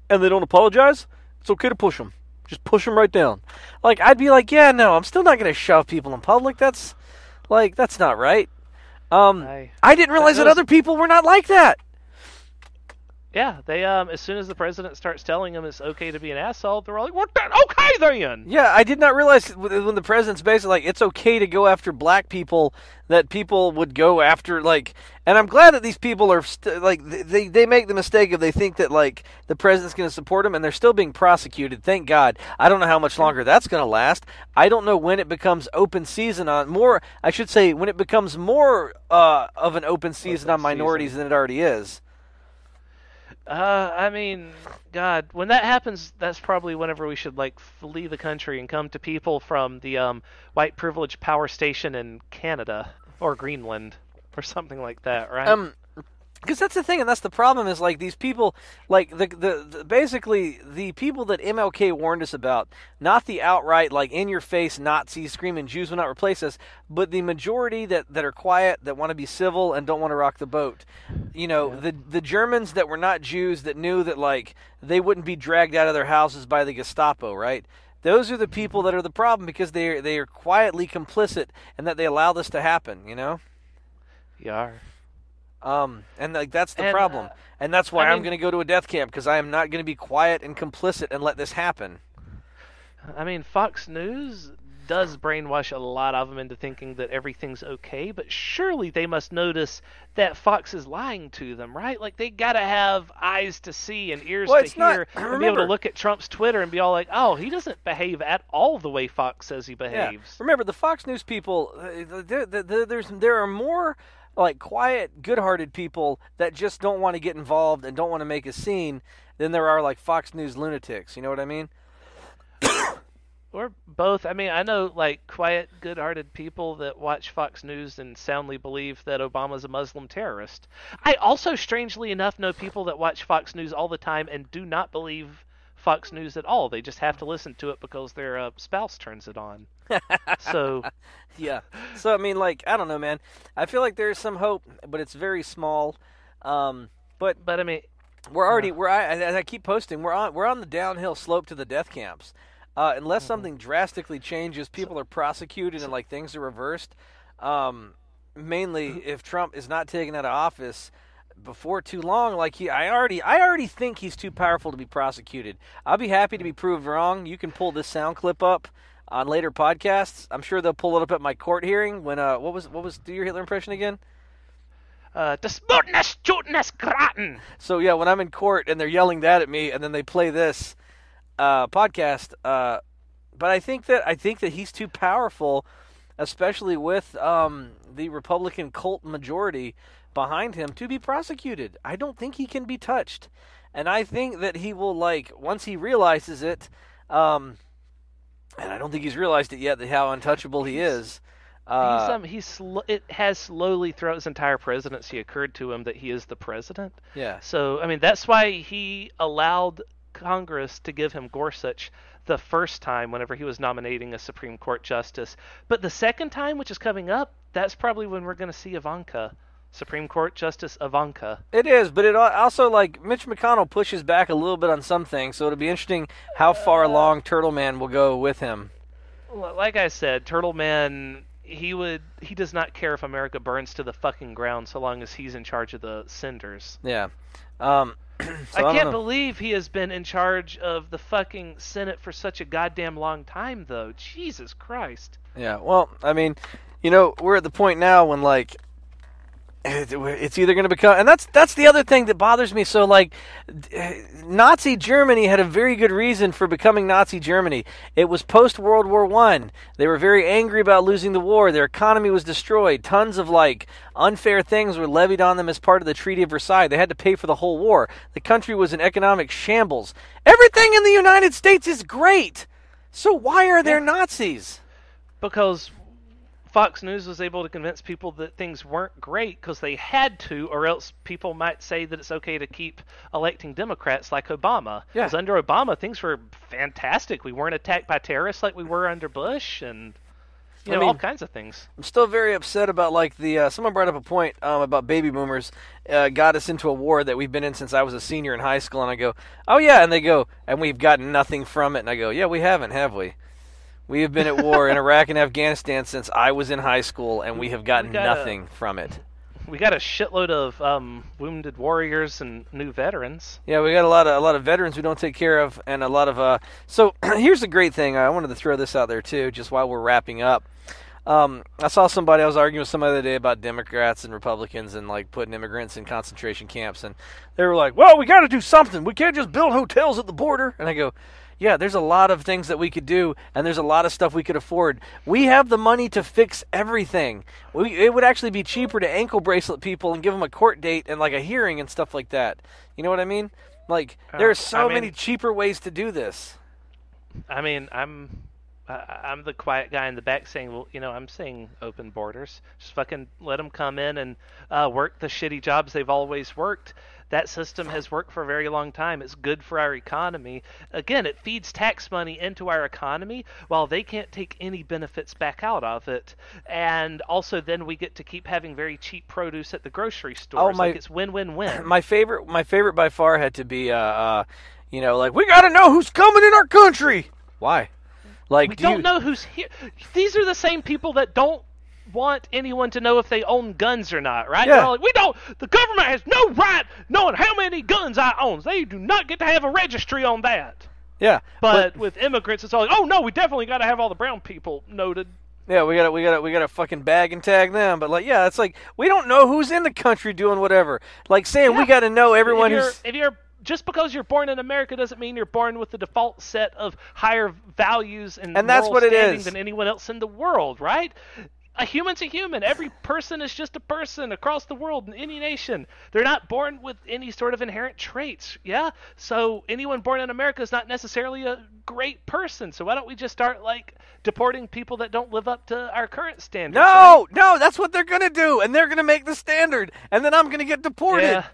and they don't apologize, it's okay to push them. Just push them right down. I'd be like, yeah, no, I'm still not going to shove people in public. That's not right. I didn't realize that other people were not like that. Yeah, they as soon as the president starts telling them it's okay to be an asshole, they're all like, "What? Okay then." Yeah, I did not realize when the president's basically it's okay to go after black people that people would go after and I'm glad that these people are they make the mistake of they think that the president's going to support them and they're still being prosecuted. Thank God. I don't know how much longer that's going to last. I don't know when it becomes open season when it becomes more of an open season on minorities than it already is. I mean, God, when that happens, that's probably whenever we should flee the country and come to people from the white privilege power station in Canada or Greenland or something like that, right? Because that's the thing, and that's the problem, is like these people, like basically the people that MLK warned us about, not the outright like in your face Nazis screaming Jews will not replace us, but the majority that are quiet, that want to be civil and don't want to rock the boat. You know, the Germans that were not Jews, that knew that like they wouldn't be dragged out of their houses by the Gestapo, right? Those are the people that are the problem, because they are quietly complicit and that they allow this to happen. You know. Yeah. And like that's the problem, and that's why I'm going to go to a death camp, because I am not going to be quiet and complicit and let this happen. I mean, Fox News does brainwash a lot of them into thinking that everything's okay, but surely they must notice that Fox is lying to them, right? Like, they gotta have eyes to see and ears to hear, and be able to look at Trump's Twitter and be all like, oh, he doesn't behave at all the way Fox says he behaves. Yeah. Remember, the Fox News people, there are more like quiet, good-hearted people that just don't want to get involved and don't want to make a scene than there are like Fox News lunatics. You know what I mean? Or both. I mean, I know like quiet, good-hearted people that watch Fox News and soundly believe that Obama's a Muslim terrorist. I also, strangely enough, know people that watch Fox News all the time and do not believe Fox News at all. They just have to listen to it because their spouse turns it on. So, yeah. So I mean, like, I don't know, man. I feel like there's some hope, but it's very small. But I mean, we're already as I keep posting, we're on the downhill slope to the death camps. Unless something drastically changes, people are prosecuted and like things are reversed. Mainly if Trump is not taken out of office before too long, like I already think he's too powerful to be prosecuted. I'll be happy to be proved wrong. You can pull this sound clip up on later podcasts. I'm sure they'll pull it up at my court hearing when what was do your Hitler impression again? Despoteness, Juteness, Graten. So yeah, when I'm in court and they're yelling that at me, and then they play this podcast, but I think that he's too powerful, especially with the Republican cult majority behind him, to be prosecuted. I don't think he can be touched, and I think that he will, like, once he realizes it, and I don't think he's realized it yet, how untouchable he is. It has slowly throughout his entire presidency occurred to him that he is the president. Yeah. So I mean, that's why he allowed Congress to give him Gorsuch the first time whenever he was nominating a Supreme Court justice. But the second time, which is coming up, that's probably when we're going to see Ivanka. Supreme Court Justice Ivanka. It is, but it also, like, Mitch McConnell pushes back a little bit on some things, so it'll be interesting how far along Turtle Man will go with him. Like I said, Turtle Man, he does not care if America burns to the fucking ground so long as he's in charge of the cinders. Yeah. I can't believe he has been in charge of the fucking Senate for such a goddamn long time, though. Jesus Christ. Yeah, well, I mean, we're at the point now when, like, it's either going to become, and that's the other thing that bothers me. So, like, Nazi Germany had a very good reason for becoming Nazi Germany. It was post World War I. They were very angry about losing the war. Their economy was destroyed. Tons of, like, unfair things were levied on them as part of the Treaty of Versailles. They had to pay for the whole war. The country was in economic shambles. Everything in the United States is great. So why are there Nazis? Because Fox News was able to convince people that things weren't great because they had to, or else people might say that it's okay to keep electing Democrats like Obama. Yeah. Because under Obama, things were fantastic. We weren't attacked by terrorists like we were under Bush, and all kinds of things. I'm still very upset about, like, someone brought up a point about baby boomers got us into a war that we've been in since I was a senior in high school, and I go, oh yeah, and they go, and we've gotten nothing from it, and I go, yeah, we haven't, have we? We have been at war in Iraq and Afghanistan since I was in high school, and we have gotten nothing from it. We got a shitload of wounded warriors and new veterans. Yeah, we got a lot of veterans we don't take care of, and a lot of So here's the great thing. I wanted to throw this out there too, just while we're wrapping up. I saw somebody. I was arguing with somebody the other day about Democrats and Republicans and, like, putting immigrants in concentration camps, and they were like, "Well, we got to do something. We can't just build hotels at the border." And I go, yeah, there's a lot of things that we could do, and there's a lot of stuff we could afford. We have the money to fix everything. It would actually be cheaper to ankle bracelet people and give them a court date and, like, a hearing and stuff like that. You know what I mean? Like, there are so many cheaper ways to do this. I mean, I'm the quiet guy in the back saying, well, I'm saying open borders. Just fucking let them come in and work the shitty jobs they've always worked. That system has worked for a very long time. It's good for our economy. Again, it feeds tax money into our economy while they can't take any benefits back out of it. And also then we get to keep having very cheap produce at the grocery stores. Like it's win-win-win. My favorite by far had to be, like, we got to know who's coming in our country. Why? Like, we don't know who's here. These are the same people that don't want anyone to know if they own guns or not, right? Yeah. They're all like, the government has no right knowing how many guns I own. They do not get to have a registry on that. Yeah. But with immigrants, it's all like, oh no, we definitely got to have all the brown people noted. Yeah, we gotta fucking bag and tag them. But it's like we don't know who's in the country doing whatever. Like saying we got to know everyone if you're just because you're born in America doesn't mean you're born with the default set of higher values and that's moral what it standing is. Than anyone else in the world, right? A human's a human. Every person is just a person across the world in any nation. They're not born with any sort of inherent traits, yeah? So anyone born in America is not necessarily a great person. So why don't we just start, deporting people that don't live up to our current standards? No, that's what they're going to do. And they're going to make the standard. And then I'm going to get deported. Yeah.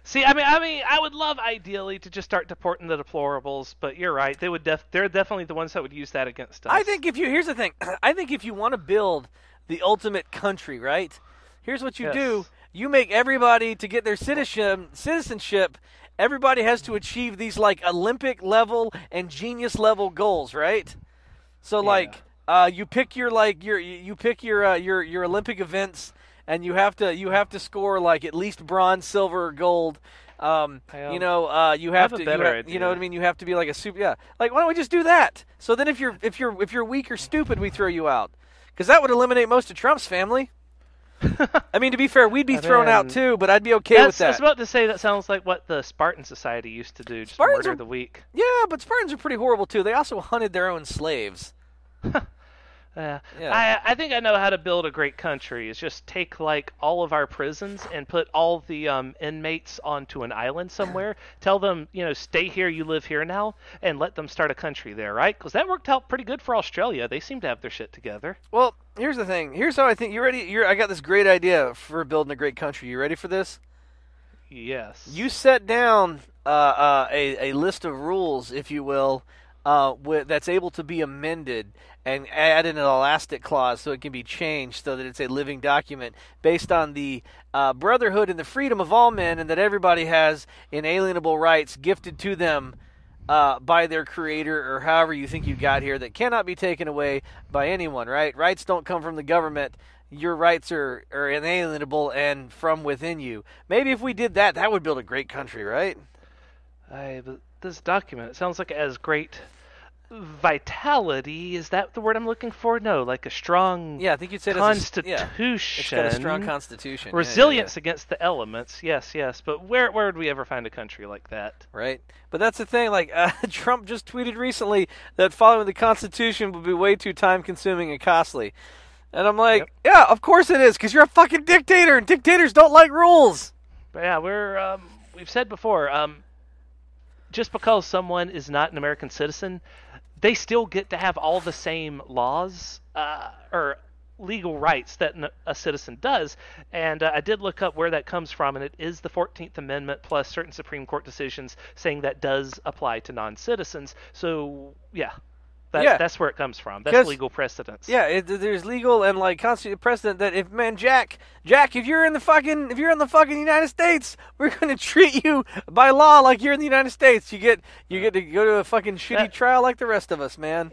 See, I mean, I would love ideally to just start deporting the deplorables, but you're right. They would they're definitely the ones that would use that against us. I think here's the thing. I think if you want to build the ultimate country, right? Here's what you do. You make everybody to get their citizenship. Everybody has to achieve these Olympic level and genius level goals, right? So you pick your your Olympic events. And you have to score at least bronze, silver, or gold. You have to. You know what I mean? You have to be a super. Yeah. Why don't we just do that? So then, if you're weak or stupid, we throw you out. Because that would eliminate most of Trump's family. I mean, to be fair, we'd be thrown out too, but I'd be okay with that. I was about to say that sounds like what the Spartan Society used to do, just murder the weak. Yeah, but Spartans are pretty horrible too. They also hunted their own slaves. Yeah. I think I know how to build a great country. Is just take all of our prisons and put all the inmates onto an island somewhere. Tell them, stay here, you live here now, and let them start a country there, right? Because that worked out pretty good for Australia. They seem to have their shit together. Well, here's the thing. Here's how I think. You ready? I got this great idea for building a great country. You ready for this? Yes. You set down a list of rules, if you will, that's able to be amended and add in an elastic clause so it can be changed so that it's a living document based on the brotherhood and the freedom of all men, and that everybody has inalienable rights gifted to them by their creator, or however you think you got here, that cannot be taken away by anyone, right? Rights don't come from the government. Your rights are inalienable and from within you. Maybe if we did that, that would build a great country, right? But this document, it sounds like it has great vitality. Is that the word I'm looking for? No, a strong I think you'd say constitution. It's got a strong constitution. Resilience against the elements. Yes. But where would we ever find a country like that? Right. But that's the thing. Trump just tweeted recently that following the Constitution would be way too time-consuming and costly. And I'm like, yeah, of course it is, because you're a fucking dictator, and dictators don't like rules. But yeah, we've said before, just because someone is not an American citizen, they still get to have all the same laws or legal rights that a citizen does. And I did look up where that comes from, and it is the 14th Amendment plus certain Supreme Court decisions saying that does apply to non-citizens. So, yeah. That's where it comes from. That's legal precedence. Yeah, there's legal and constitutional precedent that Jack, if you're in the fucking United States, we're gonna treat you by law like you're in the United States. You get to go to a fucking shitty trial like the rest of us, man.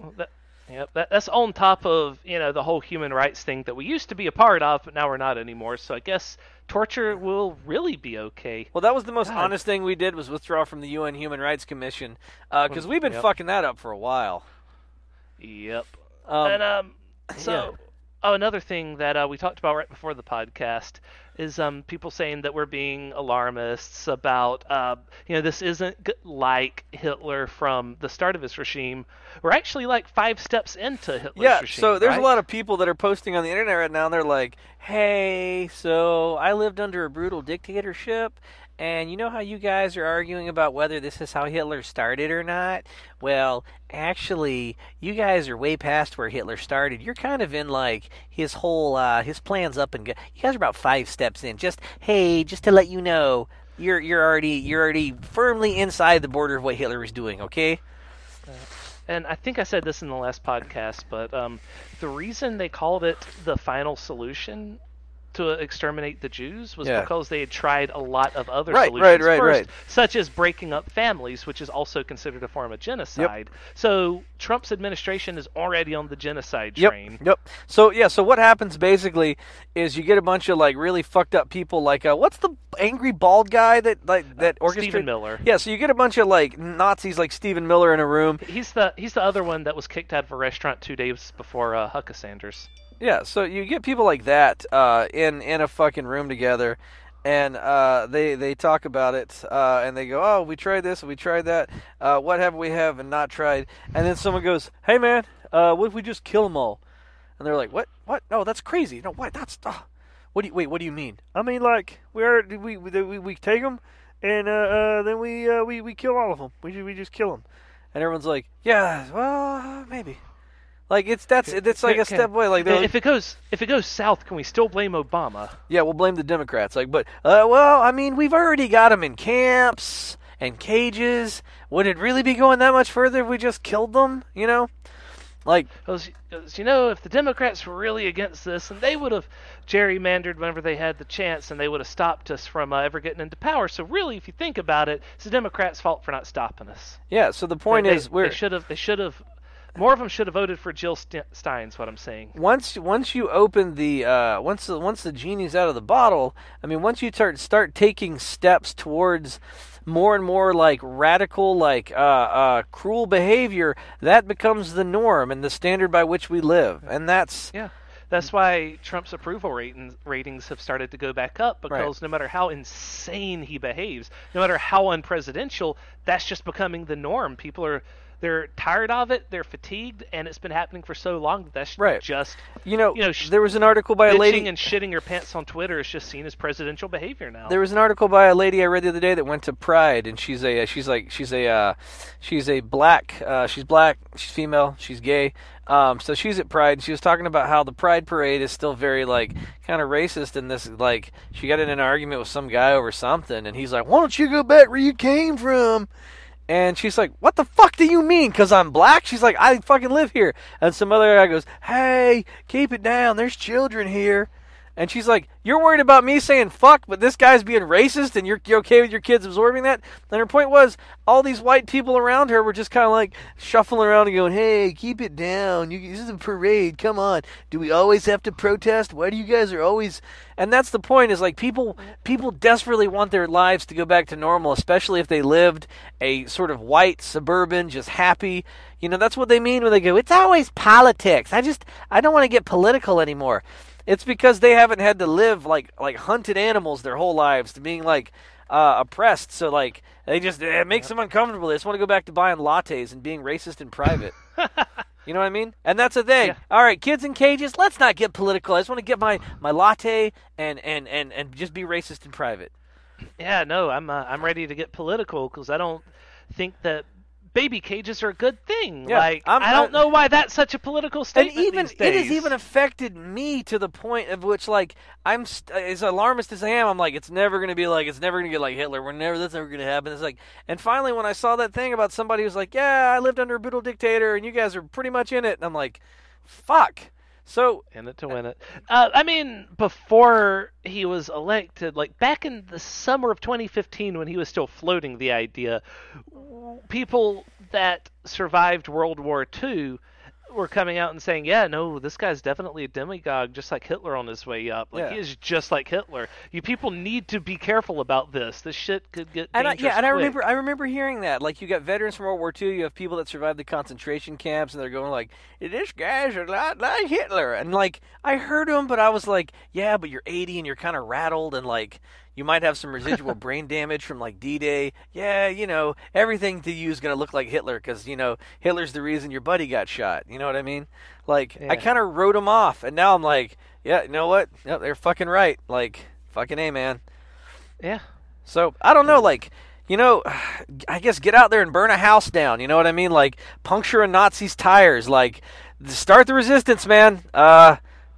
That's on top of the whole human rights thing that we used to be a part of, but now we're not anymore. So I guess torture will really be okay. Well, that was the most honest thing we did, was withdraw from the UN Human Rights Commission, because we've been fucking that up for a while. Yep. Another thing that we talked about right before the podcast is people saying that we're being alarmists about, this isn't like Hitler from the start of his regime. We're actually 5 steps into Hitler's regime. So there's a lot of people that are posting on the internet right now, and they're like, hey, so I lived under a brutal dictatorship, And you know how you guys are arguing about whether this is how Hitler started or not? Well, actually, you guys are way past where Hitler started. You're kind of in like his whole his plans up and you guys are about 5 steps in. Just to let you know, you're already firmly inside the border of what Hitler was doing, okay? And I think I said this in the last podcast, but the reason they called it the final solution to exterminate the Jews was because they had tried a lot of other solutions first, such as breaking up families, which is also considered a form of genocide. Yep. So Trump's administration is already on the genocide train. Yep. So what happens basically is you get a bunch of like really fucked up people like what's the angry bald guy that orchestrated Stephen Miller. Yeah, so you get a bunch of like Nazis like Stephen Miller in a room. He's the other one that was kicked out of a restaurant 2 days before Hucka Sanders. Yeah, so you get people like that in a fucking room together, and they talk about it, and they go, oh, we tried this, we tried that, what have we not tried? And then someone goes, hey man, what if we just kill them all? And they're like, what? No, that's crazy. No, what? That's what do you mean? I mean, like we take them, and then we kill all of them. We just kill them, and everyone's like, yeah, well, maybe. Like it's like a step away. Like if it goes south, can we still blame Obama? Yeah, we'll blame the Democrats. Like, but well, I mean, we've already got them in camps and cages. Would it really be going that much further if we just killed them? You know, like you know, if the Democrats were really against this, and they would have gerrymandered whenever they had the chance, and they would have stopped us from ever getting into power. So really, if you think about it, it's the Democrats' fault for not stopping us. Yeah. So the point is, they should have. More of them should have voted for Jill Stein's what I'm saying. Once you open the once the genie's out of the bottle, I mean, once you start taking steps towards more and more like radical, like cruel behavior, that becomes the norm and the standard by which we live, and that's That's why Trump's approval ratings have started to go back up, because no matter how insane he behaves, no matter how unpresidential, that's just becoming the norm. They're tired of it. They're fatigued, and it's been happening for so long that that's just there was an article by a lady, and shitting your pants on Twitter is just seen as presidential behavior now. There was an article by a lady I read the other day that went to Pride, and she's black, she's female, she's gay. So she's at Pride, and she was talking about how the Pride Parade is still very like kind of racist, and this like she got in an argument with some guy over something, and he's like, "Why don't you go back where you came from?" And she's like, what the fuck do you mean? Because I'm black? She's like, I fucking live here. And some other guy goes, hey, keep it down. There's children here. And she's like, you're worried about me saying fuck, but this guy's being racist, and you're okay with your kids absorbing that? And her point was, all these white people around her were just kind of like shuffling around and going, hey, keep it down. This is a parade. Come on. Do we always have to protest? Why do you guys are always... And that's the point, is like people desperately want their lives to go back to normal, especially if they lived a sort of white, suburban, just happy... You know, that's what they mean when they go, it's always politics. I don't want to get political anymore. It's because they haven't had to live like hunted animals their whole lives, to being like oppressed. So like it makes them uncomfortable. They just want to go back to buying lattes and being racist in private. You know what I mean? And that's the thing. Yeah. All right, kids in cages, let's not get political. I just want to get my latte and just be racist in private. Yeah, no, I'm ready to get political, because I don't think that baby cages are a good thing. Yeah, I don't know why that's such a political statement. And even these days. It has even affected me to the point of which, like, I'm as alarmist as I am. I'm like, it's never going to be like, it's never going to get like Hitler. That's never going to happen. It's like, and finally, when I saw that thing about somebody who's like, yeah, I lived under a brutal dictator, and you guys are pretty much in it, and I'm like, fuck. So in it to win it. I mean, before he was elected, like back in the summer of 2015, when he was still floating the idea, people that survived World War II were coming out and saying, yeah, no, this guy's definitely a demagogue, just like Hitler on his way up. Like, he is just like Hitler. You people need to be careful about this. This shit could get dangerous quick. I remember hearing that. Like, you got veterans from World War II, you have people that survived the concentration camps, and they're going like, this guy's a lot like Hitler. And, like, I heard him, but I was like, yeah, but you're 80 and you're kind of rattled, and, like, you might have some residual brain damage from, like, D-Day. Yeah, you know, everything to you is going to look like Hitler because, you know, Hitler's the reason your buddy got shot. You know what I mean? Like, I kind of wrote him off, and now I'm like, yeah, you know what? Yep, they're fucking right. Like, fucking A, man. Yeah. So I don't know, like, I guess get out there and burn a house down. You know what I mean? Like puncture a Nazi's tires. Like start the resistance, man.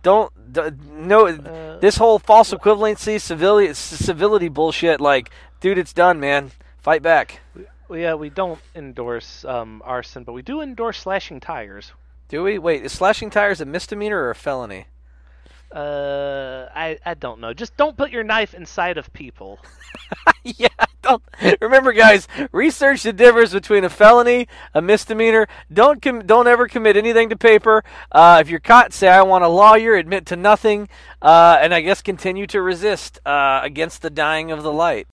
This whole false equivalency, civility bullshit. Like, dude, it's done, man. Fight back. Yeah, we don't endorse arson, but we do endorse slashing tires. Do we? Wait, is slashing tires a misdemeanor or a felony? I don't know. Just don't put your knife inside of people. Yeah, don't. Remember, guys, research the difference between a felony, a misdemeanor. Don't ever commit anything to paper. If you're caught, say, I want a lawyer, admit to nothing, and I guess continue to resist against the dying of the light.